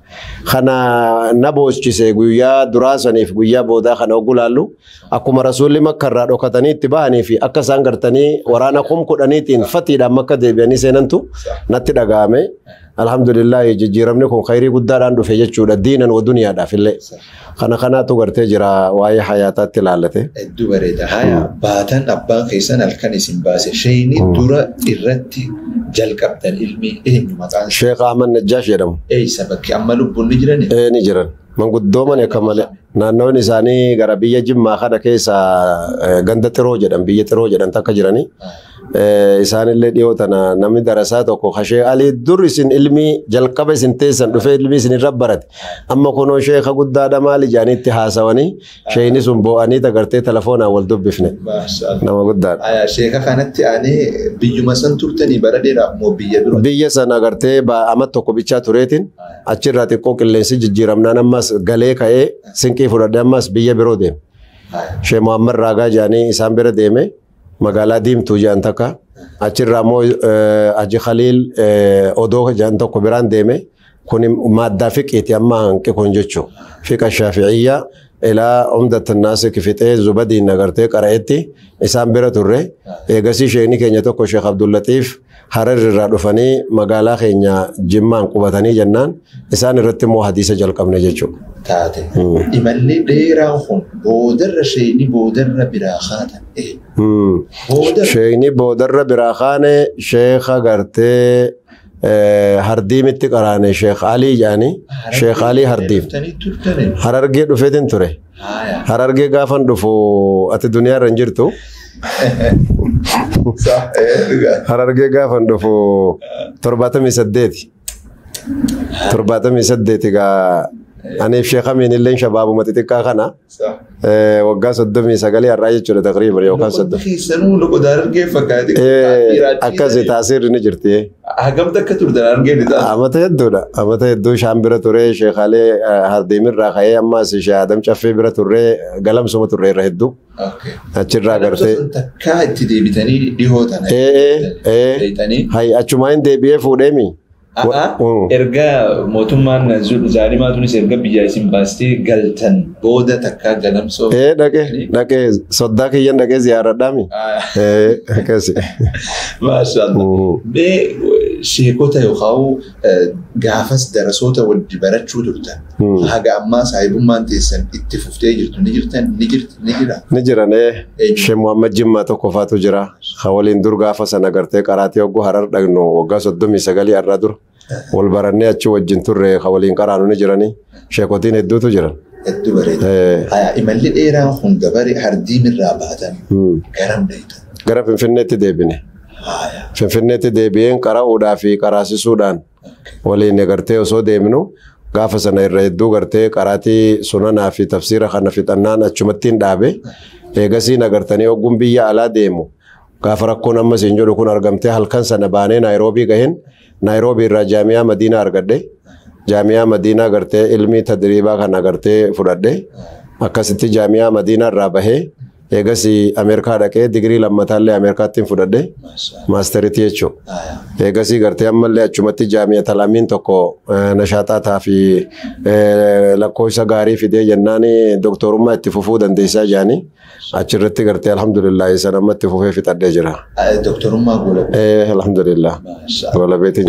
Kana na boochise guyyaa duraa saniif guyyaa boodaa kana ogulaallu akkuma rasuulli makkarraa dhokatanii itti bahanii fi akka isaan gartanii waraana 10,000tiin fatiidhaan makka deebi'anii seenantu natti dhaga'ame. Alhamdulillah jijjiiramni kun khayrii guddaadhaan dhufe jechuudha diinan wa duniyaadhaaf illee. Kanaatu gartee jira waa'ee hayaataatti ilaallate. Hedduu bareeda. Baatan abbaan keessan halkan isin baase shayni dura irratti jalqabdan ilmi eenyu maqaan? Sheekh Ahmad Najjaash jedhamu. Eessa bakki amma lubbuun ni jirani? Ni jiran. Manguddooman akka malee. Naannoon isaanii gara biyya Jimmaa kana keessa ganda Xiroo jedhan biyya Xiroo jedhan takka jiranii. Isaanillee dhiyoo tana namni darasaa tokko Hashee Alii dur isin ilmi jalqaba isin teessan dhufee ilmi isin irra barate amma kunoo sheekha guddaadha maali jaaniitti haasawanii sheeyni sun boo'anii tagartee telefoonaan wal dubbifne nama guddaadha. Sheekha kanatti aanee biyyuma san turtanii bara dheeraaf moo biyya biroo? Biyya sana gartee amma tokko bichaa tureetiin achirraa xiqqoo qilleensi jijjiiramnaan ammas galee ka'ee sinqii fudhadhee ammas biyya biroo deeme. Shee Muhammad Raagaa jaanii isaan bira deeme. Magaalaa Diimtuu jedhan takka achirraa immoo Haji Khaliil odoo jedhan tokko biraan deeme kun maddaa fiqiiti amma hanqi kun jechuudha. Fiqa Shaafi'iyyaa ilaa Umdatun Naasik fixee Zubadiin agartee qara'etti isaan bira turre eegasii sheekni keenya tokko Sheekh Abdullatiif Harar irraa dhufanii magaalaa keenya Jimmaan qubatanii jennaan isaan irratti immoo hadiisa jalqabne jechuudha. Taate imalli dheeraan kun boodarra sheekni boodarra biraa kaatan sheekni boodarra biraa kaane sheekha gartee Hardiimitti qaraane Sheekh Alii jedhanii Sheekh Alii Hardiim Harargee dhufeetiin ture. Harargee gaafan dhufu ati duniyaa irra hin jirtu. Harargee gaafan dhufu 78 gaa Ani Sheekh Amin illee shabaabuma xixiqqaa kana waggaa 39 irraa jechuudha taqriiban yookaan 30. Keessanuu luqu Harargee fakkaate. Akkasii taasirri ni jirti. Hagamta akka turte Harargee ni ta'a. Amata hedduudha. Amata hedduu shaan bira ture Sheekh Alee Hardiim irraa ka'ee ammas Sheekh Adam Caffee bira turre galamsuma turre irra hedduu. Achirraa gartee. Takkaa itti deebitanii dhihootan. Hay achumaan deebi'ee fuudheemi. Erga mootummaan zaalimaatunis erga biyya isin baastee galtan booda takkaa galamsoo. Dhaqee soddaa kiyyan dhaqee ziyaaradhaami. Akkasi. Maashaallah. Sheekota yookaan gaafas darasoota wajji barachuu turtan. Haga ammaa saahibummaan teessan itti fuftee jirtu ni jira. Ni jiran Sheekh Muhammad Jimmaa tokko faatu jira. Waliin dur gaafa sana gartee qaraatii hogguu Harar dhaqnu waggaa 39 irraa dur. Wal barannee achi wajjin turre waliin qaraanu ni jiranii. Sheekotiin hedduutu jiran. Hedduu bareeda. Imalli dheeraan kun gabari Hardiim irraa baatan garam deetan? Gara Finfinneetti deebine. Finfinneetti deebi'een qara'uudhaa fi qaraasisuudhaan waliin gartee osoo deemnu gaafa sana irra hedduu gartee qaraatii sunanaa fi tafsiira kana fixannaan achumattiin dhaabe eegasiin agartanii ogguun biyya alaa deemu gaafa rakkoon ammas hin jedhu kun argamtee halkan sana baanee Naayiroobii gaheen Naayiroobii irraa jaamiyaa Madiinaa argadhe jaamiyaa Madiinaa gartee ilmii tadriibaa kana gartee fudhadhe akkasitti jaamiyaa Madiinaa irraa bahee eegas Ameerikaa dhaqee digirii lammataallee Ameerikaatti fudhadhe maasteriitii jechuudha. Eegas gartee ammallee achumatti jaamiyaa Talaamiin tokko nashaaxaataa fi lakkoofsa gaarii fidee jennaan doktorummaa itti fufuu dandeessaa jaanii achirratti gartee alhamdulillah isa namatti fufee fixadhee jira. Doktorummaa goolabee. Alhamdulillah. Goolabeeti.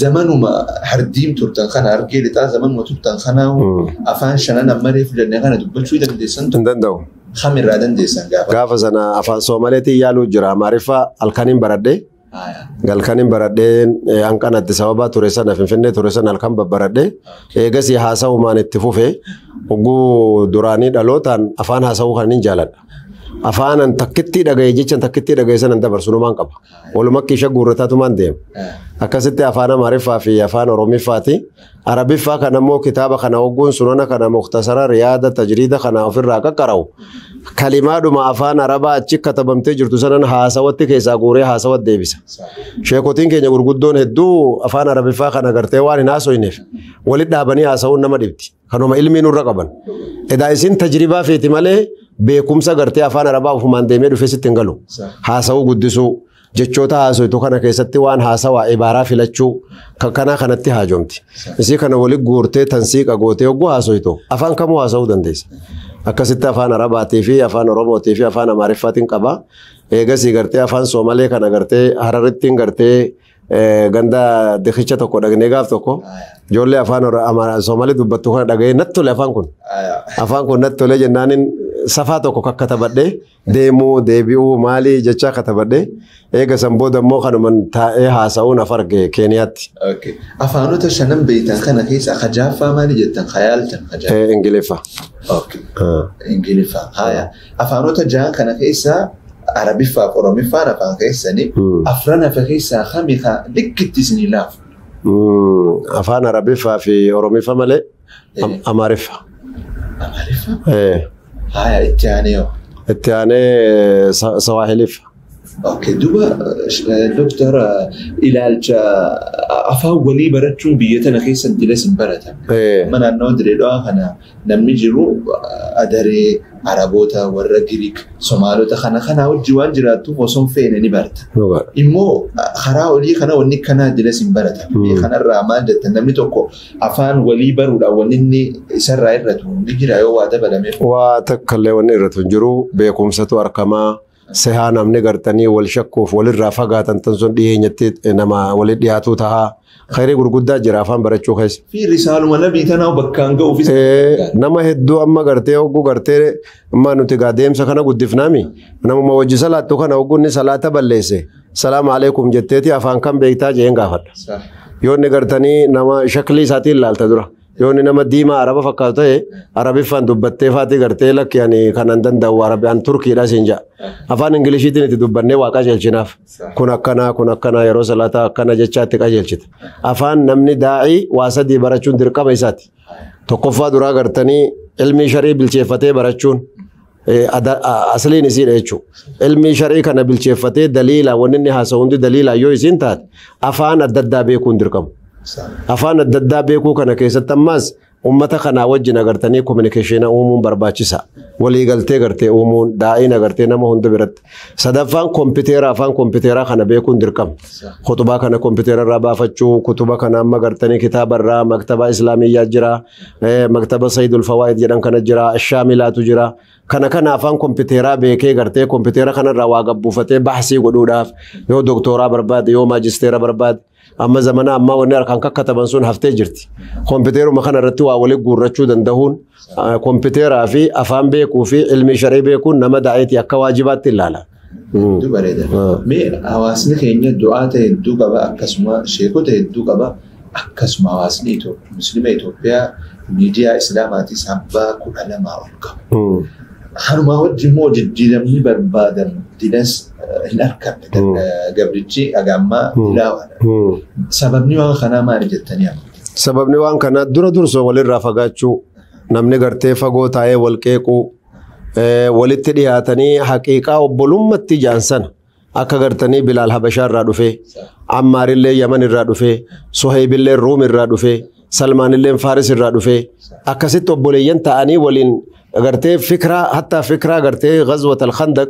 Zamanuma hardiim turtan kana argee lixaa zamanuma turtan kana afaan shanan ammallee fudhannee kana dubbachuu dandeessan. Hin danda'u. Khamirraa dandeessan gaafa. Gaafa sana afaan Somaaleetiin yaaluu jira. Maariffaa halkaniin baradhee. Galkaniin baradhee hanqanatti sababa ture sana Finfinnee ture sana halkan babbaradhee eegas haasa'umaan itti fufee hogguu duraanii dhalootaan afaan haasa'uu kan hin jaaladha. Afaanan takkitti dhaga'ee jechan takkitti dhaga'ee sanan dabarsunumaan qaba. Walumakki ishee guurrataatumaan deema. Akkasitti afaan Amaariffaa fi afaan Oromiffaati. Arabiffaa kan ammoo kitaaba kana hogguun sunana kana muktasara riyaada tajriida kana ofirraa qaqqaraa'u. Kalimaadhuma afaan Arabaa achi katabamtee jirtu sanan haasawatti keessaa guuree haasawatti deebisa. Sheekotiin keenya gurguddoon hedduu afaan Arabiffaa kana gartee waan hin haasoyneef walitti dhaabanii haasawuun nama dhibdi. Kanuma ilmiin irra qaban. Edaa isin tajribaa feeti malee beekumsa gartee afaan Arabaa ofumaan deemee dhufee sitti hin galu. Haasawuu guddisuu jechoota haasoytu kana keessatti waan haasawaa ibaaraa filachuu kana kanatti haajomti. Isii kana walitti guurtee tansiiqa gootee hogguu haasoytu afaan kamuu haasawuu dandeessa. Akkasitti afaan Arabaatii fi afaan Oromootii fi afaan Amaariffaatiin qaba. Eegas gartee afaan Soomalee kana gartee Hararittiin gartee ganda dikicha tokko dhagnee gaaf tokko ijoollee afaan Soomalee dubbattu kana dhaga'ee natti tole afaan kun. Afaan kun natti tole jennaanin safaa tokko katabadhee deemuu deebi'uu maalii jechaa katabadhee eegasan booda immoo kanuman taa'ee haasa'uun afarge Keeniyaatti. Afaanota shanan beektan kana keessa Kajaaffaa maali jettan Khayaaltan? Ingiliffa. Ingiliffa. Afaanota jahan kana keessa Arabiffaa fi Oromiffaan afaan keessanii afran hafa keessaa kamikaa likkitti isinii laafu. Afaan Arabiffaa fi Oromiffa malee Amaariffa. Amaariffa? Itti aanee hoo? Itti aanee Sawahiliffa. Duuba Doktara ilaalcha afaan walii barachuun biyya tana keessatti dilas hin baratan. Naannoo Direedhaa kana namni jiru adaree Araboota warra Giriik Somaalota kana wajji waan jiraattuuf osoo hin feene ni barata. Immoo karaa olii kana wanni kanaa dilas hin baratan. Biyya kanarraa maal jettan namni tokko afaan walii baruudhaan wanni inni isarraa irratu ni jira yoo waa dabalameef. Waa takkallee wanni irratu hin jiru beekumsatu argamaa. Sehaa namni gartanii wal shakkuuf walirraa fagaatan tan sun dhiyeenyatti nama walit dhiyaatuu tahaa khayrii gurguddaa jira afaan barachuu keessa. Fi risaaluma nabii tanaa bakkaan ga'uufis. Nama hedduu amma gartee hogguu gartee amma nuti deemsa kana guddifnaami namuma wajji salaattu kana hogguun ni salaata balleesse salaamu alaikum jetteeti afaan kan beektaa jeen gaafadha. Yoonni gartanii nama shaklii isaatiin ilaalta dura. Yoonni nama diimaa Araba fakkaatu ta'e Arabiffaan dubbattee faatii gartee lakki ani kanan danda'u Arabiyaan Turkiidha siin ja'a. Afaan Ingiliishiitiin itti dubbannee waa qajeelchinaaf. Kun akkana yeroo salaataa akkana jechaatti qajeelchita. Afaan namni daa'ii waa sadii barachuun dirqama isaati. Tokkoffaa duraa gartanii ilmii sharii bilcheeffatee barachuun asliin isiidha jechuudha. Ilmii sharii kana bilcheeffatee daliila wanni inni haasa'u hundi daliila yoo isiin taate afaan adda addaa beekuun dirqamu. Afaan adda addaa beekuu kana keessatti ammas ummata kanaa wajjin agartanii kominikeeshina uumuun barbaachisa. Waliigaltee gartee uumuun daa'iin agartee nama hunda biratti. Sadaffaan kompiiteera afaan kompiiteeraa kana beekuun dirqama. Kutubaa kana kompiiteerarraa baafachuu kutuba kana amma agartanii kitaabarraa maktaba islaamiyyaa jira. Maktaba Sayyidul Fawaa'id jedhan kana jira. Shaamilaatu jira. Kana afaan kompiiteeraa beekee gartee kompiiteera kanarraa waa gabbuufatee bahsii godhuudhaaf yoo doktooraa barbaade yoo maajisteera barbaade. Amma zamana amma wanni harkaan kakkataban sun haftee jirti. Kompiiteeruma kana irratti waa walitti guurrachuu danda'uun kompiiteeraa fi afaan beekuu fi ilmi sharii beekuun nama daa'itii akka waajibaatti ilaala. Bareeda. Mee hawaasni keenya du'aa ta'e hedduu qaba akkasuma sheekota hedduu qaba akkasuma hawaasni Musliima Itoophiyaa miidiyaa Islaamaatis abbaa 12 ol qabu. Hanumaa wajjin immoo jijjiiramni barbaadan dinas hin argamne gabrichi agammaa dilaawaadha. Sababni waan kanaa maali jettanii amma? Sababni waan kanaa dura dursoo walirraa fagaachuu namni gartee fagoo taa'ee wal qeequu walitti dhiyaatanii haqiiqaa obbolummatti jaansana akka gartanii Bilaal Habashaa irraa dhufee Ammaarillee Yaman irraa dhufee Suhaybillee Ruum irraa dhufee Salmaan illee Faaris irraa dhufee akkasitti obboleeyyan ta'anii waliin agartee fikraa hatta fikraa agartee Ghazwat al-Khandaq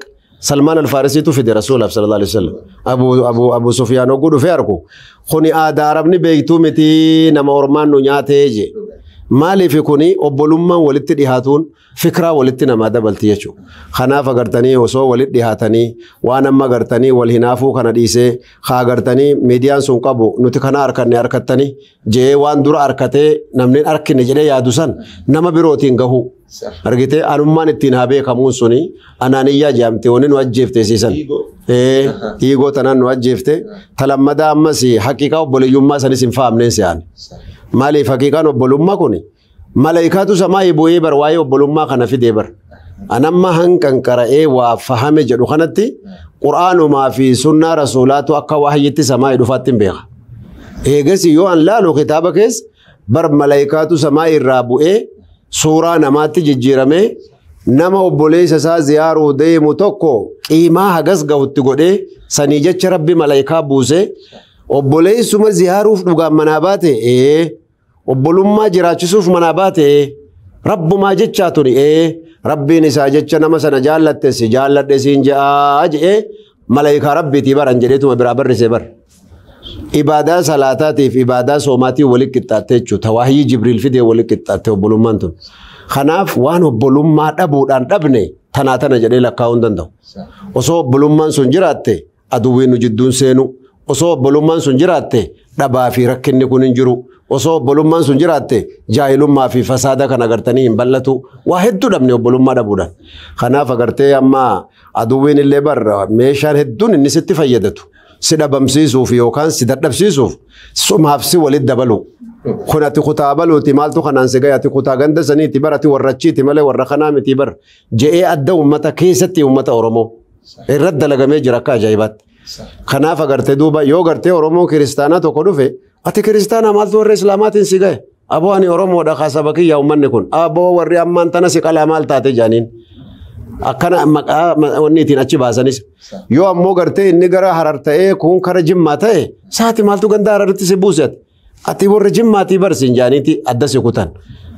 Salmaan al-Farisi tu fide Rasuulullah sallallahu alaihi wasallam Abu Sufyaan oguu dhufee argu kuni aadaa Arabni beektuu miti nama ormaan nu nyaatee je maaliif kuni obbolummaan walitti dhihaatuun fikraa walitti namaa dabalti jechuudha. Kanaaf agartanii osoo walitti dhihaatanii waan amma agartanii wal hinaafuu kana dhiisee haa agartanii miidiyaan sun qabu nuti kana harkattanii jee waan dura harkatee namni harkine jedhee yaadu san nama birootiin gahu. Argitee anummaan ittiin haa beekamuun suni anaaniyyaa jedhamte wani nu ajjeefte siisan. Dhiigoo tanaan nu ajjeefte talammadaa ammas haqiiqaa obboleeyyummaa sanis hin fahamneen se'an. Maaliif haqiiqaan obbolummaa kuni malaayikaatu samaa bu'ee bar waa'ee obbolummaa kana fidee bar. Anamma hanqan qara'ee waa fahame jedhu kanatti Qur'aanumaa fi sunnaa rasuulaatu akka wahyitti samaa dhufaatti hin beeka. Eegas yoo an laalu kitaaba keessa bar malaayikaatu samaa irraa bu'ee suuraa namaatti jijjiiramee nama obboleessa isaa ziyaaruu deemu tokko qiimaa hagas gahutti godhee sanii jecha rabbi malaayikaa buusee obboleessuma ziyaaruuf dhugaan manaa baate obbolummaa jiraachisuuf manaa baate rabbumaa jechaa tuni rabbiin isaa jecha nama sana jaallatte si jaalladhe siin je'aa je'ee malaayikaa rabbiitii baran jedheetuma biraa barrisee bar. Ibadaa salaataatiif ibadaa soomaatii walitti qixxaattee jechuudha. Tawaahii Jibriil fidee walitti qixxaattee obbolummaan tun. Kanaaf waan obbolummaa dhabuudhaan dhabne tana jedhee lakkaa'uu hin danda'u. Osoo obbolummaan sun jiraatte aduwwiin nu jidduun seenu. Osoo obbolummaan sun jiraatte dhabaa fi rakkinni kun hin jiru. Osoo obbolummaan sun jiraatte jaahilummaa fi fasaada kan agartanii hin bal'atu. Waa hedduu dhabne obbolummaa dhabuudhaan. Kanaaf agartee amma aduwwiin illee barra meeshaan hedduun inni sitti fayyadatu. Si dhabamsiisuuf yookaan si dadhabsiisuuf sumaaf si walitti dabalu. Kun ati kutaa baluuti maaltu kanaan si gaya ati kutaa ganda saniiti bara ati warrachiiti malee warra kanaa miti bar je'ee adda uummata keessatti uummata Oromoo irratti dalagamee jira akka ajaa'ibaatti. Kanaaf agartee duuba yoo gartee Oromoo kiristaanaa tokko dhufe ati kiristaanaa maaltu warra Islaamaatiin si gaye aboo ani Oromoodha kaasaba kiyyaa uummanni kun aboo warri ammaan tana si qalaa maal taate jaaniin. Akkana maqaa wanni ittiin achi baasanis yoo ammoo gartee inni gara Harar ta'ee kun kara Jimmaa ta'e saati maaltu ganda Hararitti si buuset ati warra Jimmaatii barsiin jaaniiti adda si kutan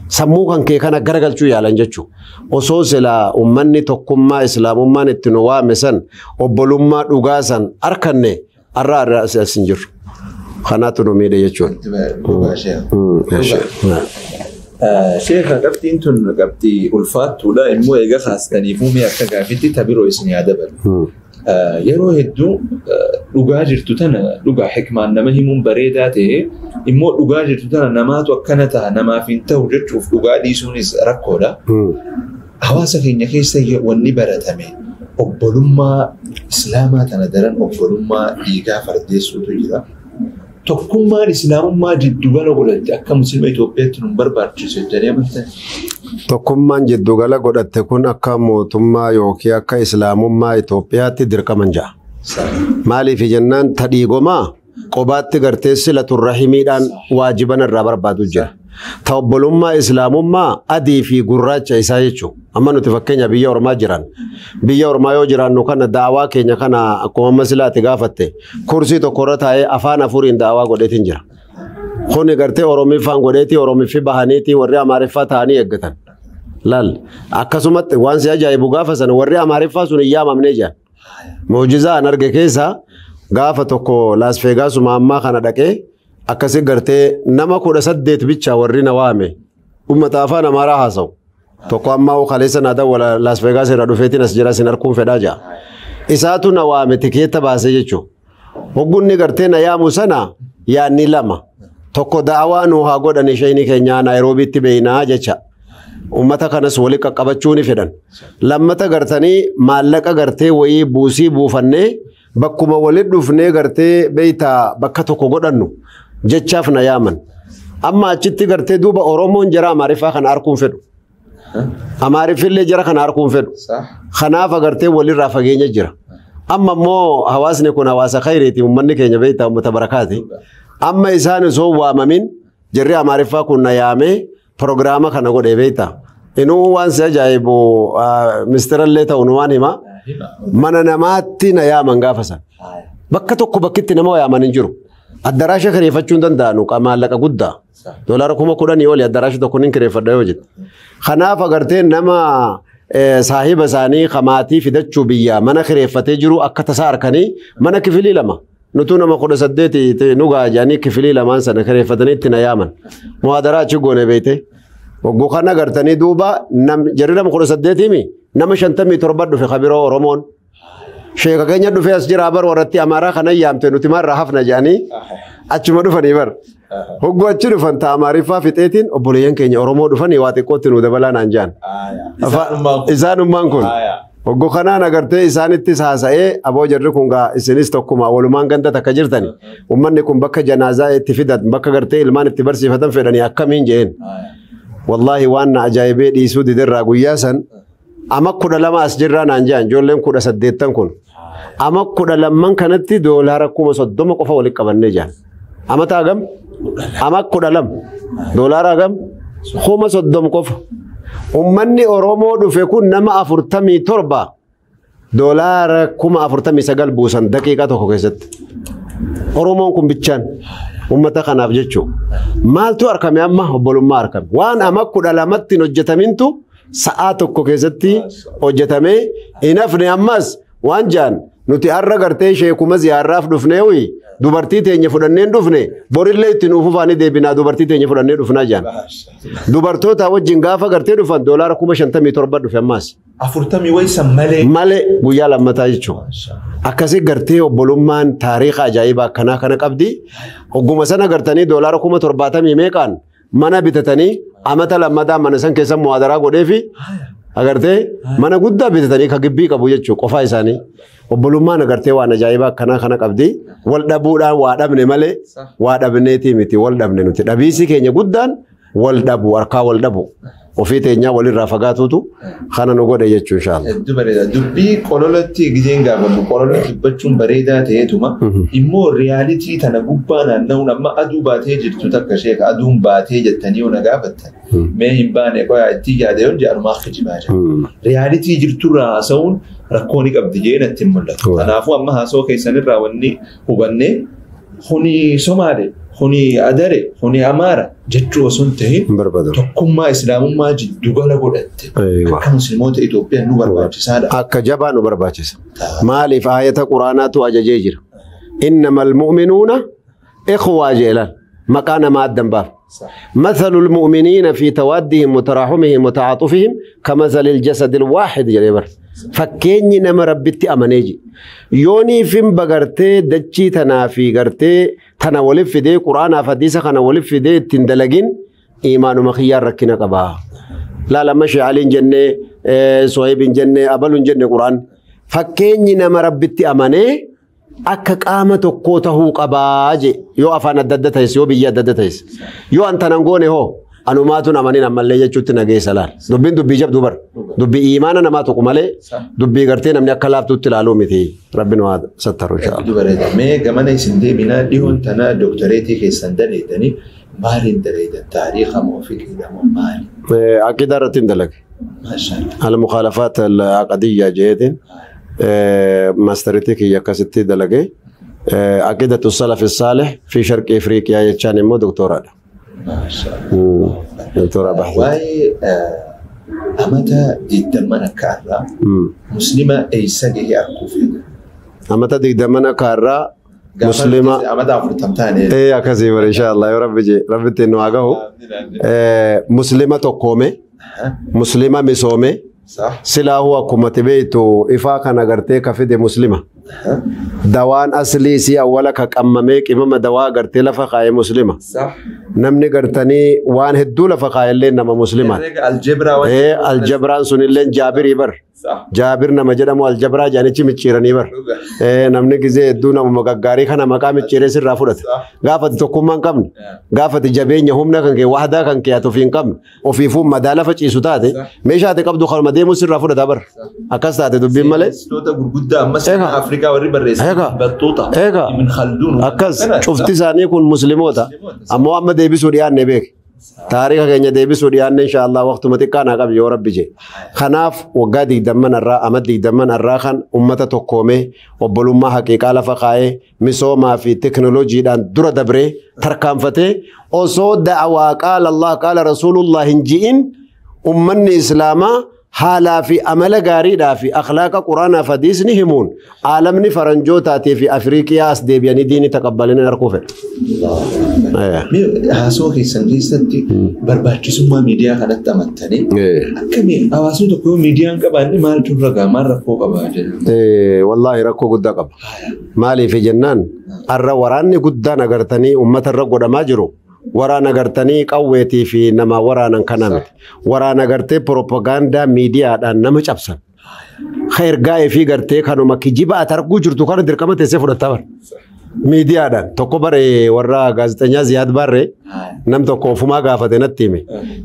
sammuu kan kee kana garagalchuu yaalan jechuu osoo sila ummanni tokkummaa islaamummaan itti nu waame san obbolummaa dhugaa san arkanne arraa asin jiru kanaatu nu miidhe jechuudha. Sheekha qabxiin tun qabxii ulfaattuudha immoo eega kaastaniifuu mee akka gaafitti tabiroo isin yaada balu. Yeroo hedduu dhugaa jirtu tana dhugaa hikmaan nama himuun bareedaa ta'e immoo dhugaa jirtu tana namaatu akkana ta'a namaaf hin ta'u jechuuf dhugaa dhiisuunis rakkoodha. Hawaasa keenya keessa wanni baratame obbolummaa islaamaa tana daran obbolummaa dhiigaa fardeessuutu jira. Tokkummaan islaamummaa jiddugala godhatte akka muslima Itoophiyaatti nu barbaachisu jettanii amantan. Tokkummaan jiddugala godhatte kun akka mootummaa yookiin akka islaamummaa Itoophiyaatti dirqaman ja'a. Maaliif jennaan tadhiigomaa qobaatti gartee silatu rahimiidhaan waajiban irraa barbaadu jira. Ta obbolummaa islaamummaa adii fi gurraacha isaa jechuudha. Amma nuti fakkeenya biyya ormaa jiran. Biyya ormaa yoo jiraannu kana daawaa keenya kana akkuma masilaati gaafatte kursii tokkorra taa'ee afaan afuriin daawaa godheetiin jira. Kuni gartee Oromiffaan godheetii Oromiffi bahaniitii warri Amaariffaa ta'anii eeggatan. Laal akkasumatti waan si ajaa'ibu gaafa sana warri Amaariffaa sun hin yaamamnee jiran. Muujizaa an arge keessa gaafa tokko Las Vegasuma ammaa kana dhaqee akkasi gartee nama 18 bicha warri na waame ummata afaan Amaaraa haasa'u. Tokko ammaa kaleessa naada wala Las Vegas irra dhufeetiin as jira sin arkuun fedhaa jira. Isaatu na waame tikeetta baasee jechuudha. Hoggunni gartee na yaamu sana yaanni lama. Tokko daawaa nu haa godhan isheen keenya Naayiroobiitti beeynaa jecha. Ummata kanas wali qaqqabachuu ni fedhan. Lammata gartanii maallaqa gartee wayii buusii buufannee bakkuma walitti dhufnee gartee beeytaa bakka tokko godhannu jechaaf na yaaman. Amma achitti gartee duuba Oromoon jara Amaariffaa kana arkuun fedhu. Amaariffillee jara kana arkuun fedhu. Kanaaf agartee walirraa fageenya jira. Amma immoo hawaasni kun hawaasa khayriiti uummanni keenya beeytaa uummata barakaati. Amma isaan osoo waamamin jarri Amaariffaa kun na yaamee Prograama kana godhee beeytaa. Inuu waan si ajaa'ibu ministeerallee ta'u nu waan hima. Mana namaatti na yaaman gaafa san. Bakka tokko bakkitti nama yaaman hin jiru. Addaraasha kireeffachuun danda'anu maallaqa guddaa. Doolaara 10,000 oli addaraasha tokko ni kireeffadha yoo jette. Kanaaf agartee nama saahiba isaanii kamaatii fidachuu biyya mana kireeffatee jiru akka tasaa harkanii mana kifilii lama. Nutu nama 18 nu gaajanii kifilii lamaan sana kireeffatanii itti na yaaman. Muhaadaraa achi goone beeyte. Waggoo kana agartanii duuba jarri nama 18 nama 57 dhufe kabiroo Oromoon. Sheeka keenya dhufee as jira bar warratti amaaraa kana yaamte nuti marra hafna jedhanii achuma dhufanii bar. Hoggoo achi dhufan ta'a amaariffaa fixeetiin obboleeyyan keenya Oromoo dhufanii waa xiqqootti nu dabalaa naan jedhan. Isaanummaan kun. Hoggoo kanaan agartee isaanittis haasa'ee aboo jarri kun gaa isinis tokkuma walumaan ganda takka jirtani. Uummanni kun bakka janaazaa itti fidan bakka gartee ilmaan itti barsiifatan fedhanii akkamiin jeen. Wallaahi waan na ajaa'ibee dhiisuu didirraa guyyaa san ama 12 as jirraa naan jedhan ijoolleen 18 kun. Ama 12 kanatti doolaara 30 qofa walitti qabannee jiran. Ama taagam ama 12 doolaara gam 30 qofa. Uummanni Oromoo dhufe kun nama 47 doolaara 49 buusan daqiiqaa tokko keessatti. Oromoon kun bichaan uummata kanaaf jechuu. Maaltu argame amma obbolummaa argame. Waan ama 12tti hojjetamintu sa'a tokko keessatti hojjetamee hin hafne ammas waan jaan nuti har'a gartee sheekuma ziyaarraaf dhufnee uyi dubartii teenya fudhanneen dhufne borillee itti nuuf ufaanii deebinaa dubartii teenya fudhannee dhufnaa jaan. Dubartoota wajjin gaafa gartee dhufan doolaara 57 dhufe ammas. 40 waysan malee guyyaa lammataa jechuudha. Akkasii gartee obbolummaan taariikha ajaa'ibaa akkanaa kana qabdi. Ogguma sana gartanii doolaara 70 meeqaan mana bitatanii amata lammataa mana san keessa muhaadaraa godhee fi agartee mana guddaa bitatanii ka gibbii qabu jechuudha qofaa isaanii. Obbolummaan agartee waan ajaa'ibaa akkanaa kana qabdi. Wal dhabuudhaan waa dhabne malee waa dhabneetii miti wal dhabne nuti. Dhabiisi keenya guddaan wal dhabu harkaa wal dhabu. Ofii teenyaa walirraa fagaatuutu kana nu godhe jechuu inshaAllah. Dubbii qololatti gizeen gaafannu qololatti dubbachuun bareedaa ta'eetuma immoo riyaalitii tana gubbaa naanna'uun amma aduu baatee jirtu takka sheeka aduun baatee jettanii yoo na gaafattan mee hin baane qoyaa itti yaada yoo jedhanumaa akka jibaadha. Riyaalitii jirturraa haasa'uun rakkoo ni qabdi jee natti hin mul'atu. Kanaafuu amma haasa'oo keessanirraa wanni hubannee kuni Somaale. Kuni adare, kuni amaara jechuu osoo hin ta'in tokkummaa islaamummaa jiddugala godhatte akka musliimoota Itoophiyaa nu barbaachisaadha. Akka jabaa nu barbaachisa. Maaliif aayata quraanaatu ajajee jira. Innamal mu'minuuna ikhwaa jeelan maqaa namaa addan baaf. مثل المؤمنين في توادهم وتراحمهم وتعاطفهم كمثل الجسد الواحد جريبر فكيني نما ربتي أمانيجي يوني فين بغرتي دجي تنافي غرتي تناولف في دي قرآن حديث تناولف في دي تندلقين إيمان مخيار ركنا قبا لا لا مشي علين جنة صهيب جنة أبل جنة قرآن فكيني نما ربتي أماني akka qaama tokkoo tahuu qabaa je yoo afaan adda adda ta'es yoo biyya adda adda ta'es yoo anta nan goone hoo anumaatuun amanin ammallee jechuutti nageessa laal dubbiin dubbii jabduu bar dubbii imaana namaa tokko malee dubbii gartee namni akka laaftuutti ilaaluu miti rabbiin waa sattaru inshaAllah. Mee gamana isin deebinaa dhihoon tanaa dooktareetii keessan daleedanii maaliin daleedan taariikha moo fiqida moo maali? Aqidaa irratti hin dalage. Al-mukhalafaat al-aqadiyyaa jeetiin. ماسترتك هي كاستي دلقي عقيدة السلف الصالح في شرق افريقيا يتشان مو دكتوراه ما شاء الله دكتوراه بحث واي امتى دمنا كارا مسلمة اي سجه اكوفي امتى دمنا كارا مسلمة امتى فرتمتاني ايه كذي ان شاء الله يا رب جي رب تنواغو مسلمة تقومي مسلمة مسومي سلا هو كمتبيتو إفاقا نغرتي كفيد مسلمة دوان أصلي سي أولا كأماميك إمام دوا غرتي لفقاية مسلمة نمني غرتني وان هدو لفقاية اللي نما مسلمة الجبران سن اللين جابر إبر جابر نما جدمو الجبرا جاني چي مچيران إبر نمني كزي هدو نما مغاقاري خانا مقام مچيري سر رافورت غافت تقومان قمن غافت جابين يهمنا كنكي وحدا كنكي أتوفين قمن وفيفو مدالة فچي سوتاتي ميشاتي قبدو خالما ديمو سر رافورت أبر أكستاتي دبين مالي ستوتا قرقودا مسنا أفريقيا وريبر ريس بطوطة من خلدون أكس شفتي ساني كون مسلموتا أما محمد يبي سوريان نبيك taariika keenya deebisuu dhiyaanne inshallah waqtuma xiqqaa naa qabi yoo rabbi je kanaaf waggaa 20 irraa ama 20 irraa kan ummata tokkoomee obbolummaa haqiiqaa lafa kaa'ee misoomaa fi teknooloojiidhaan dura dabree tarkaanfatee osoo da'awaa qaala Allah qaala Rasulullah hin ji'in ummanni islaamaa حالا في عمل غاريدا في أخلاق قرآن فديسني همون عالمني فرنجوتا في أفريقيا أسديبياني ديني تقبلين نركوفه هاسوكي سنجيستي برباكي سما ميديا كانت تمتني كمي أواسو تكو ميديا كباني مال ترغا مال ركو كباجل والله ركو قد قب مالي في جنان الرا وراني قد نغرتني أمة الرقو دماجرو waraana gartanii qawweetii fi nama waraanan kanamte waraana gartee propaganda miidiyaadhaan nama cabsan khairgaa'ee fi gartee kanuma kijiba atarguu jirtu kana dirqama teessee fudhataa miidiyaadhaan tokko bare warra gaazexeenya Ziyaad Barre nam tokko ofumaa gaafate natti hime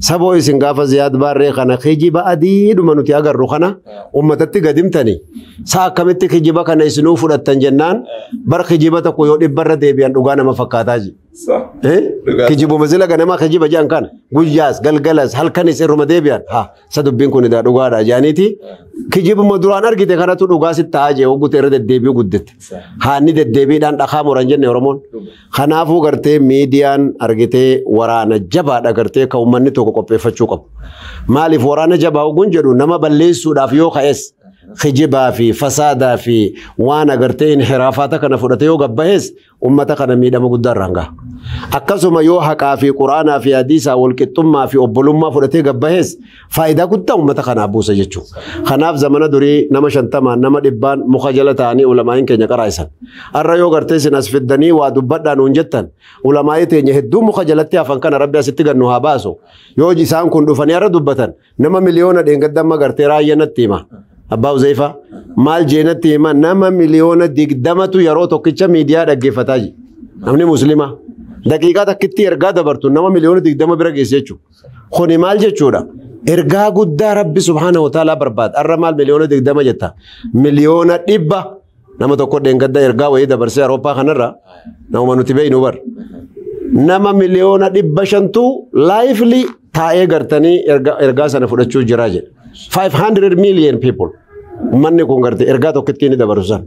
saboo isin gaafa Ziyaad Barre kana kijiba adiidhuma nuti agarru kana ummatatti gadimtani saa akkamitti kijiba kana isinuu fudhattan jennaan bar kijiba tokko yoo dhibbarra deebi'an dhugaa nama fakkaataa ji kijibu mazila ganama kijiba jaan kan guyyaas galgalas halkanis irruma deebi'an ha sadubbiin kun ida dhugaadha jaaniiti kijibu maduraan argite kanatu dhugaa sitti haajee hoggute irra deddeebi'u guddite haanni deddeebiidhaan dhakaa moran jenne oromoon kanaafuu gartee miidiyaan argitee waraana jabaadha gartee ka ummanni tokko qopheeffachuu qabu maaliif waraana jabaa ogun jedhu nama balleessuudhaaf yoo ka'es خجبا في فسادا في وانا غرتي انحرافات كان فدته يو غبهس امته كان ميدم غدار رانغا اكسما يو حقا في قرانا في حديثا والكتما في ابلما فدته غبهس فائده كنت امته كان ابوس جچو خناف زمن دري نما شنتما نما دبان مخجلتاني علماء كنيا قرايسن الريو غرتي سنس فدني ودبدان ونجتن علماء تني هدو مخجلتي افن كان ربي ستغنو باسو يو جسان كن دفن يا دبتن نما مليون دنگدما غرتي راينتيما أبا وزيفا مال جينتي ما نما مليون ديقدمتو يرو توكيتشا ميديا دقفتاجي أمني مسلمة دقيقة تكتي إرقا دبرتو نما مليون ديقدم برقيس يجو خوني مال جيشورا إرقا قد ربي سبحانه وتعالى برباد الرمال مليون ديقدم جتا مليون إبا نما توكو دينقد إرقا ويدا برسي أوروبا خنرا نما نتبين نوبر نما مليون إبا شنتو لايفلي تايه غرتني إرقا سنفرشو جراجي 500 million people manne kun garte erga tokkitti ni dabarusan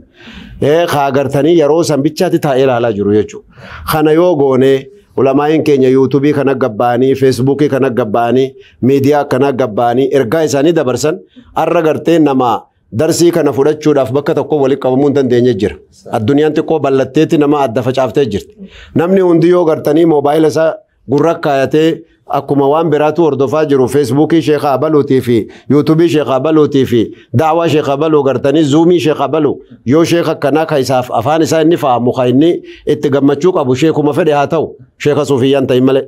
gartanii yeroo san bichaati taa'ee ilaalaa jiru jechuudha kana yoo goone ulamaa'in keenya YouTube kana gabbaanii Facebook kana gabbaanii media kana gabbaanii erga isaanii dabarsan arra gartee nama darsii kana fudhachuudhaaf bakka tokko wali qabamuu dandeenye jira addunyaan xiqqoo ballatteetti nama adda facaaftee jirti namni hundi yoo gartanii moobaayila isaa gurra kaayatee akkuma waan biraatu hordofaa jiru Facebook Sheekh Abaluu TV YouTube Sheekh Abaluu TV da'wa Sheekh Abaluu gartanii Zoom Sheekh Abaluu yoo Sheekh kana ka isaaf afaan isaa inni faamu ka inni itti gammachuu qabu Sheekuma fedhe haa ta'u Sheekh Suufiyaan ta'in malee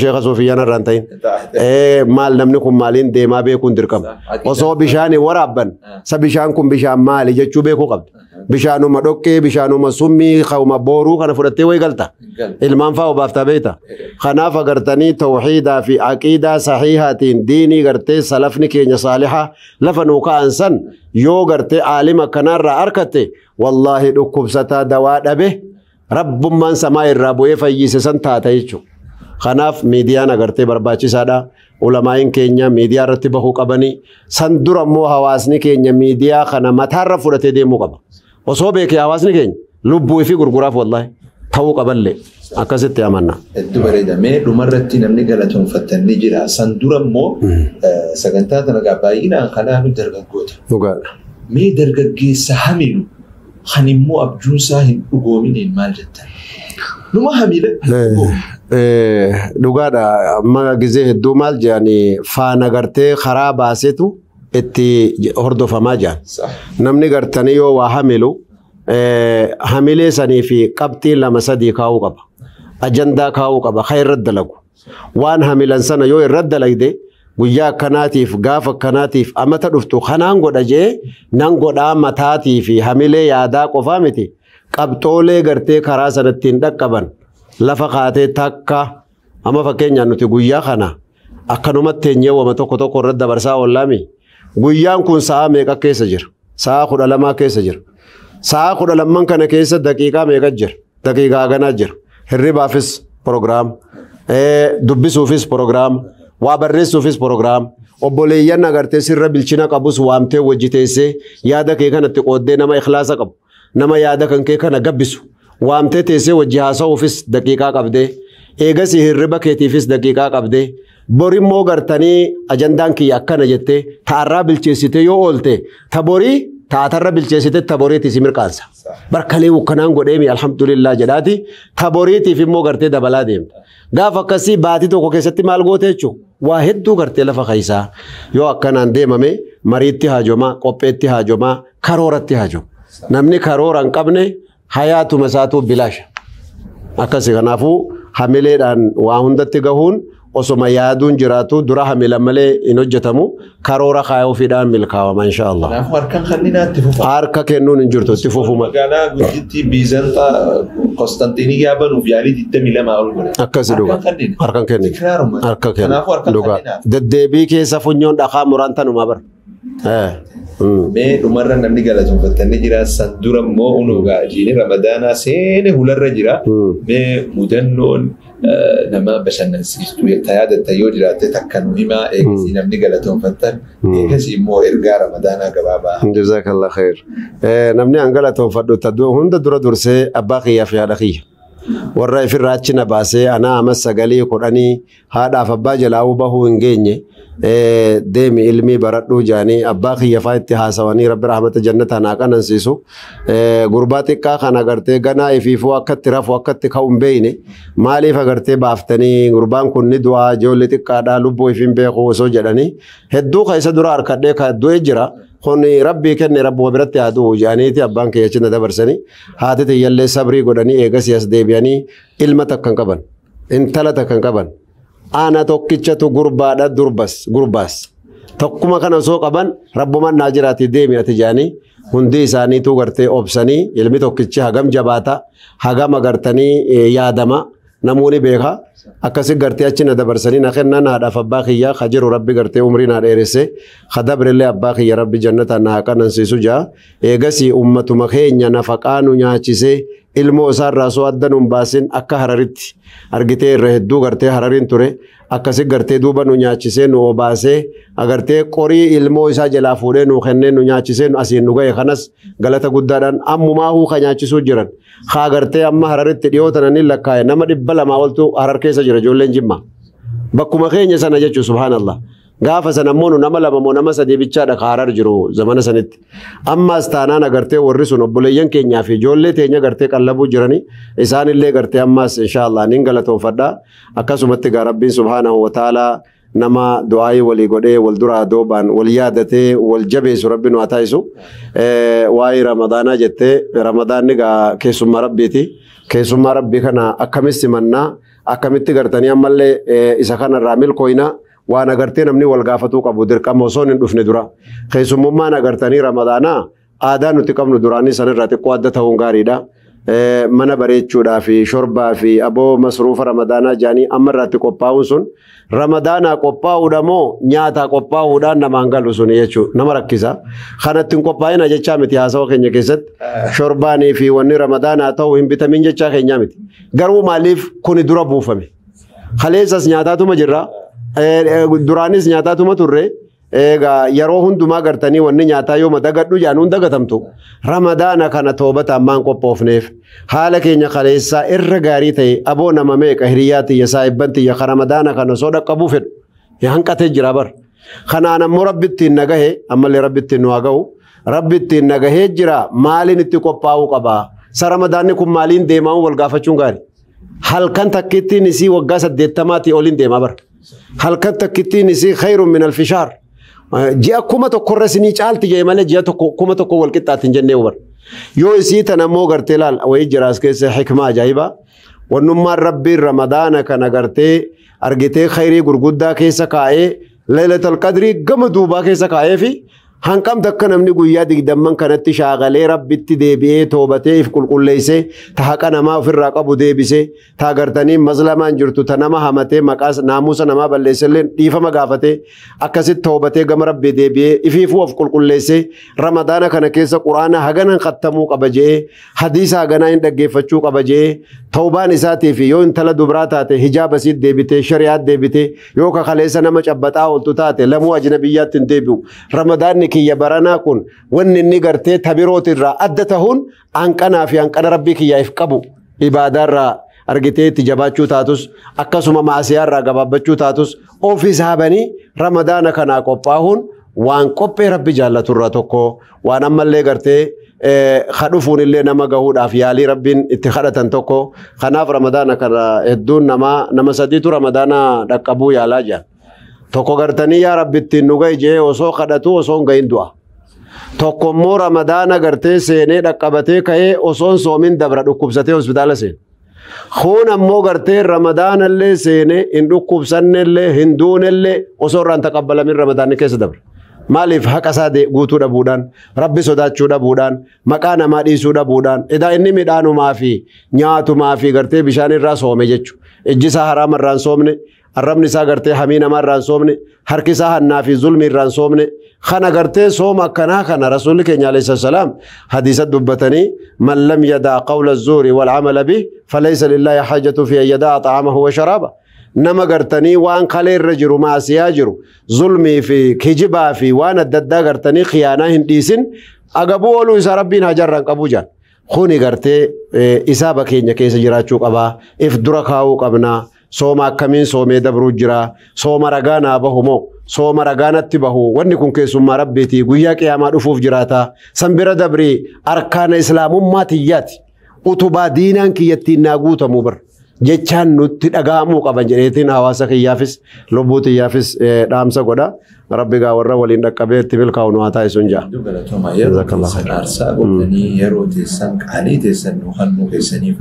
Sheekh Suufiyaan irraan ta'in maal namni kun maaliin deemaa beekuun dirqama osoo bishaanii waraabban sa bishaan kun bishaan maali jechuu beekuu qabda bishaanuma dhoqqee bishaanuma summii qawma booruu kana fudhattee way galta ilmaan faa obaaftaa beekta kanaaf agartanii tawxiidaa fi aqiidaa sahiihaatiin diinii gartee salafni keenya saalihaa lafa nuu ka'an san yoo gartee aalima kanarraa arkatte wallaahi dhukkubsataa dawaa dhabe rabbummaan samaa irraa bu'ee fayyise san taata jechuudha kanaaf miidiyaan agartee barbaachisaadha ulamaa'in keenya miidiyaa irratti bahuu qabanii san dura immoo hawaasni keenya miidiyaa kana mataarra fudhatee deemuu qaba osoo beekee hawaasni keenya lubbuu fi gurguraaf wallaahi ta'uu qaballee akkasitti amanna. Hedduu bareedamee dhumarratti namni galatoonfattan ni jira san dura immoo sagantaa kana baay'inaan kanaanu dargaggoota. Dhugaadha. Mee dargaggeessa hamilu kan immoo abjuunsaa hin dhugoominiin maal jettan? Numa hamila. Dhugaadha amma gizee hedduu maal jedhanii faana gartee karaa baasetu itti hordofamaa jiran. Namni gartanii yoo waa hamilu hamilee sanii fi qabxii lama sadii kaa'uu qaba. Ajandaa kaa'uu qaba haa irratti dalagu. Waan hamilan sana yoo irratti dalagde guyyaa akkanaatiif gaafa akkanaatiif amata dhuftu kanaan godha jee nan godhaa mataatii fi hamilee yaadaa qofaa miti. Qabxoolee gartee karaa sanatti hin dhaqqaban lafa kaatee takka amma fakkeenyaan nuti guyyaa kana akkanumatti eenyeewwama tokko tokko irratti dabarsaa ollaami. Guyyaan kun sa'a meeqa keessa jira? Sa'a 12 keessa jira. Sa'a 12 kana keessa daqiiqaa meeqa jira? Daqiiqaa ganaa jira. Hirribaafis program dubbisuufis program waa barreessuufis program obboleeyyan agartee sirra bilchina qabus waamtee wajji teessee yaada kee kanatti qooddee nama ikhlaasa qabu nama yaada kan kee kana gabbisu waamtee teessee wajji haasa'uufis daqiiqaa qabdee eegas hirriba keetiifis daqiiqaa qabdee borimmoo gartanii ajandaan kiyya akkana jettee taarraa bilcheessitee yoo oolte taborii taatarra bilcheessitee taboriitii si mirqaansa barkalee ukkanaan godheemi alhamdulillah jedhaati taboriitiif immoo gartee dabalaa deemta gaaf akkasii baatii tokko keessatti maal goote jechuun waa hedduu gartee lafa keessaa yoo akkanaan deemame mariitti haajomaa qopheetti haajomaa karooratti haajoma namni karoora hin qabne hayaatuma isaatu bilaasha akkasii kanaafuu hamileedhaan waa hundatti gahuun osoma yaaduun jiraatu dura hamilan malee hin hojjetamu karoora kaayuufiidhaan milkaawama inshallah. Kanaafuu harkaan kanninaatti fufa. Harka kennuun hin jirtu itti fufuma. Magaalaa gudditti Biizantaa Konstantiiniyyaa banuuf yaalii 22 ol godhe. Akkasi dhuga. Harkaan kennin. Harka kennin. Kanaafuu harkaan kanninaatti. Deddeebii keessa funyoon dhaqaa muraan tanumaa bara. Mee dhumarra namni galatoonfatanii jira san dura immoo unugaa jiini ramadaanaa seene hularra jira. Mee mudannoon nama bashannansiistu yaadatta yoo jiraatte takka nu himaa eegasii namni galatoonfattan eegasii immoo ergaa ramadaanaa gabaabaa. Jazakallah khair. Namni an galatoonfadhu hunda dura dursee abbaa kiyyaa fi haadha kiyya. Warra ifirraa achi na baasee anaa amma 9 haadhaaf abbaa jalaa bahuu hin geenye. deemi ilmi baradhuu jaanii abbaa kiyya faa itti haasawanii rabbi rahmata jannata naa qanansiisu gurbaa xiqqaa kana agartee ganaa ifiifuu akkatti rafu akkatti ka'uun beeyne maaliif agartee baaftanii gurbaan kun ni du'aa ijoollee xiqqaadhaa lubbuu ifiin beekuu osoo jedhanii hedduu ka isa dura harkadhee ka du'e jira kun rabbii kenne rabbuma biratti haa du'u jaaniiti abbaan kiyya cina dabarsanii haati tiyyallee sabrii godhanii eegasii as deebi'anii ilma takkan qaban intala takkan qaban ana tokkichatu gurbaadha gurbaas tokkuma kana soo qaban rabbuman naa jiraati deemi ati jaanii hundi isaaniitu gartee obsanii ilmi tokkichi hagam jabaata hagam agartanii yaadama namoonni beeka akkasi gartee achi na dabarsanii na kennan haadhaaf abbaa kiyyaa kajiru rabbi gartee umrii naa dheeresse kadabrillee abbaa kiyya rabbi jannata naa qanansiisu jaa eegasii ummatuma keenya nafaqaanu nyaachisee ilmoo isaarraa soo addan hin baasin akka hararitti argitee irra hedduu gartee harariin ture akkasi gartee duuba nu nyaachisee nu obaasee agartee qorii ilmoo isaa jalaa fuudhee nu kennee nu nyaachisee nu asiin nu ga'e kanas galata guddaadhaan ammumaa huuka nyaachisuu jiran haa gartee amma hararitti dhiyootananii lakkaa'e nama 200 oltu harar keessa jira ijoolleen Jimmaa bakkuma keenya sana jechuun subhaanallah gaafa sana ammoo nama lama moo nama sadii bichaadha kaarar jiru zamana sanitti ammaas taanaan agartee warri sun obboleeyyan keenyaa fi ijoollee teenya gartee qallabuu jiranii isaanillee gartee ammaas inshaallah nin galatoonfadha akkasumatti gaa rabbiin subhaanahu wa ta'aalaa nama du'aayii walii godhee wal duraa doobaan wal yaadatee wal jabeessu rabbi nu haa taasisu waa'ee ramadaanaa jettee ramadaanni gaa keessummaa rabbiiti keessummaa rabbii kana akkamitti mannaa akkamitti gartanii ammallee isa kanarraa milkooyinaa waan agartee namni wal gaafatuu qabu dirqama osoo hin dhufne dura keessummummaan agartanii ramadaanaa aadaa nuti qabnu duraanii sanirraa xiqqoo adda ta'uun gaariidha mana bareechuudhaa fi shorbaa fi aboo masruufa ramadaanaa jaanii amma irratti qophaa'uun sun ramadaanaa qophaa'uudha moo nyaataa qophaa'uudhaan namaan galu sun jechuudha nama rakkisa kanatti hin qophaa'ina jechaa miti haasawa keenya keessatti shorbaanii fi wanni ramadaanaa ta'u hin bitamin jechaa keenyaa miti garuu maaliif kuni dura buufame kaleessas nyaataatuma jirra duraanis nyaataatuma turre egaa yeroo hundumaa gartanii wanni nyaataa yoo madagadhu jaanuun dagatamtu ramadaana kana toobata ammaan qophoofneef haala keenya kaleessaa irra gaarii ta'e aboo nama meeqa hiriyaa tiyya saahibban tiyya ka ramadaana kana soo dhaqqabuu fedhu hanqatee jira bar kanaan ammoo rabbittiin nagahe ammallee rabbittiin nu haa ga'u rabbittiin nagahee jira maaliin itti qophaa'uu qabaa sa ramadaanni kun maaliin deemaa'uu wal gaafachuun gaarii halkan takkittiin isii waggaa 80 oliin deemaa bar halkan takkittiin isii khayrun min alfishaar ji'a kuma tokkorra sinii caalti jee malee ji'a kuma tokko wal qixxaatiin jennee hubar yoo isii tan ammoo gartee laal wayii jiraas keessa hikmaa ajaa'ibaa wannummaan rabbiin ramadaana kana gartee argitee khayrii gurguddaa keessa kaa'ee laylatul qadrii gama duubaa keessa kaa'ee fi Hankam takka namni guyyaa digdamman kanatti shaagalee rabbitti deebi'ee toobatee if qulqulleessee ta haqa namaa ofirraa qabu deebisee ta agartanii mazlamaan jirtu ta nama hamatee maqaa naamusa namaa balleessellee dhiifama gaafatee akkasitti toobatee gama rabbii deebi'ee ifiifuu of qulqulleessee ramadaana kana keessa quraana haganan kattamuu qaba jee hadiisa haganaa hin dhaggeeffachuu qaba jee toobaan isaatiif yoo intala dubraa taate hijaaba siit deebitee shari'aat deebitee yoo kakaleessa nama cabbaxaa ooltu taate lamuu ajnabiyyaatti hin deebi'u ramadaanni kiyya baranaa kun wanni inni gartee tabirooti irraa adda tahuun hanqanaa fi hanqana rabbii kiyyaaf qabu ibaadaarraa argitee itti jabaachuu taatus akkasuma maasiyaarraa gabaabbachuu taatus ofiis habanii ramadaana kanaa qophaahuun waan qophee rabbi jaallaturraa tokko waan ammallee gartee kadhufuun illee nama gahuudhaaf yaalii rabbiin itti kadhatan tokko kanaaf ramadaana kana hedduun nama sadiitu ramadaana dhaqqabuu yaalaa jira. Tokko gartanii yaa rabbi ittiin nu gahi jee osoo kadhatu osoo hin gahin du'a. Tokko immoo ramadaana gartee seenee dhaqqabatee ka'ee osoon soomin dabra dhukkubsatee hospitaala seene. Kun ammoo gartee ramadaanallee seenee hin dhukkubsannellee hin duunellee osoo irraan taqabbalamin ramadaanni keessa dabra. Maaliif haqa isaa guutuu dhabuudhaan rabbi sodaachuu dhabuudhaan maqaa namaa dhiisuu dhabuudhaan edaa inni midhaanumaa fi nyaatumaa fi gartee bishaan irraa soome jechuudha. Ijji isaa haraama irraan soomne. الرب نساء قرتي حمين أمر رانسومني هركسها النافي ظلم رانسومني خنا قرتي صوم كنا خنا رسولك عليه السلام حديث الدبتني من لم يدع قول الزور والعمل به فليس لله حاجة في أن يدع طعامه وشرابه نما قرتني وان قال الرجل مع سياجر ظلمي في كجبا في وان الددا قرتني خيانة هنديسن أقبولو إسا ربنا جرّن قبوجان خوني قرتي إسابة كينيا كيس جراتشوك أبا إفدركاو قبنا sooma akkamiin soomee dabruu jira sooma ragaanaa bahumoo sooma ragaanatti bahu wanni kun keessummaa rabbiitii guyyaa qiyaamaa dhufuuf jiraata sanbira dabrii arkaana islaamummaa tiyyaati utubaa diinaan kiyyattiin naa guutamuu bar jechaan nutti dhaga'amuu qaban jedheetiin hawaasa kiyyaafis lubbuu tiyyaafis dhaamsa godha rabbi gaa warra waliin dhaqqabee itti milkaa'u nu haa taasisuun jaa. Aarsaa godhanii yeroo teessan qaalii teessan nu hannuu keessaniif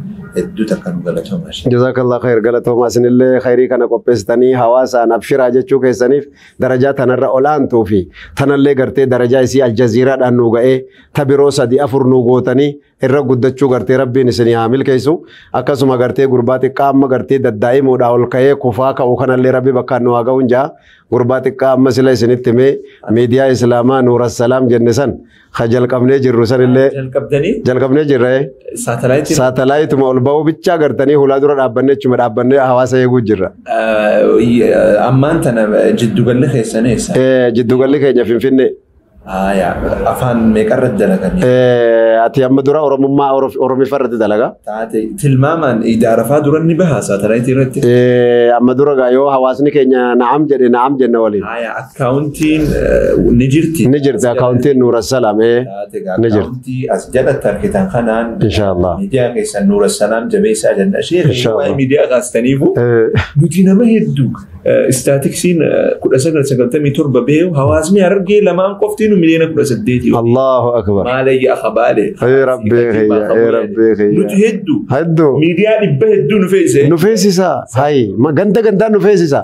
جزاك الله خير قالت ما سن الله خيري كان قبستني حواسا نبشرا جچو كيسنيف درجات تنر اولان توفي تنلي غرتي درجه سي الجزيره دانو غئ تبرو سدي افر نوغوتني irra guddachuu gartee rabbiin isin haamil keeysu akkasuma gartee gurbaati qaama gartee daddaa'ee muudhaa ol ka'ee kufaa ka'u kanallee rabbi bakka nu waaga hunjaa gurbaati qaama sila isinitti mee miidiyaa islaamaa nuura salaam jenne san jalqabnee jirru san illee jalqabnee jirra saatalaayituma ol ba'uu bichaa gartanii hulaa dura dhaabbannee achuma dhaabbannee hawaasa eeguu jirra. Ammaan tana jiddugalli keessaneessa. Jiddugalli keenya Finfinnee. Afaan meeqarra dalaganii? Ati amma dura Oromummaa Oromifarratti dalagaa? Taate tilmaamaan idaarafaa dura ni bahaa saatalaayitii irratti? Amma dura gaayoo hawaasni keenya na'am jedhe na'am jenna waliin. Akkaawuntiin ni jirti? Ni jirti akkaawuntiin Nuura Salaam ni jirti. Akkaawuntii as jalatti argitan kanaan miidiyaa keessan Nuura Salaam jabeessaa jenna. Ishee waa'ee miidiyaa kaastaniifu nuti nama hedduu istaatiksiin 1997 beeku hawaasni argee lamaan qoftiin miliyoona 18. Allahu akbar. Maalayya akhbaale. Rabbi khayya. Nuti hedduu. Miidiyaa dhibba hedduu nu feesisa. Hayi ganda nu feesisa.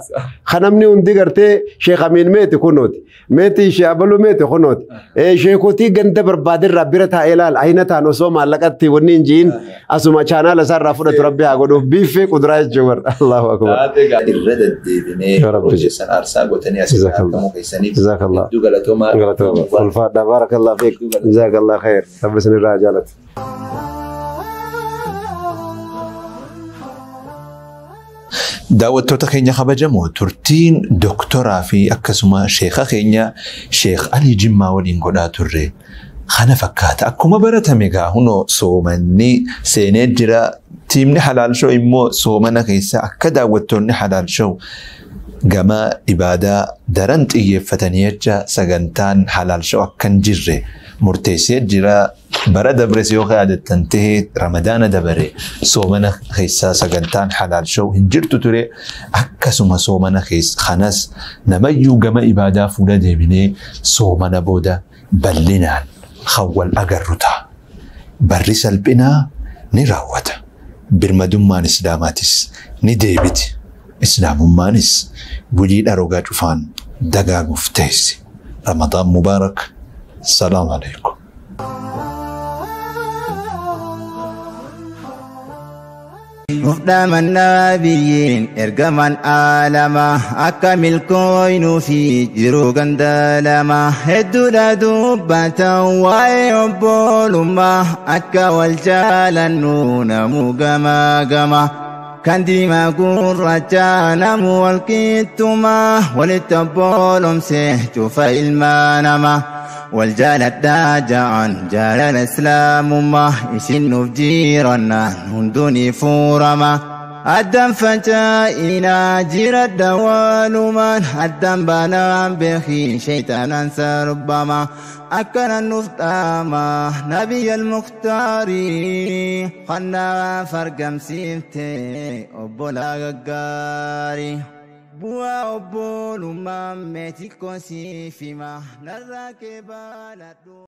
Khanamni hundi gartee Sheekh Amin meeti kunooti. Meeti Sheekh Abalu meeti kunooti. Sheekoti ganda barbaadirraa bira taa'ee laal ayina taan osoo maallaqatti wanni injiin asuma chaanaala isaarraa fudhatu rabbi haa godhuuf biiffee kuduraa jechuudha. Allahu akbar. Irra deddeebinee hojjetan aarsaa gootanii asii argamu keessaniif hedduu galatoomaa. والفاتحة بارك الله فيك جزاك الله خير رب سن الرجالة daawwattoota keenya kabajamoo turtiin doktoraa fi akkasuma sheekha keenya sheekh Alii Jimmaa waliin godhaa turre kana fakkaata akkuma baratame gaa hunoo soomanni seenee jira tiimni halaal show immoo soomana keessa akka daawwattoonni halaal show gama ibaadaa daran xiyyeeffatanii jecha sagantaan halaal show akkan jirre murteessee jira bara dabres yoo yaadatan ta'e ramadaana dabare soomana keessa sagantaan halaal show hin jirtu ture akkasuma soomana keessa kanas namayyuu gama ibaadaa fuula deebinee soomana booda bal'inaan hawwal agarru ta'a barri salphinaa ni raawwata birmadummaan islaamaatis ni deebiti. إسلام مانس بجيد أروجا شوفان دقاق مفتيس رمضان مبارك السلام عليكم. مقدم النبيين ارجمان آلما أكمل كوينو في جرو غندلما هدودا دوباتا ويبول ما أكا والجالنو نمو غما غما كان ديما قرة نمو والكتما ولتبولم سيحتو فإلمانما والجالة داجعا جال الإسلام ما يسن فجيرنا هندوني فورما الدم فجائنا جير الدوال من الدم بنا بخي شيطانا سربما أكن النفتاما نبي المختار خنا فرقم سيفتي أبولا غقاري بوا أبول مامتي كوسي فيما نراكب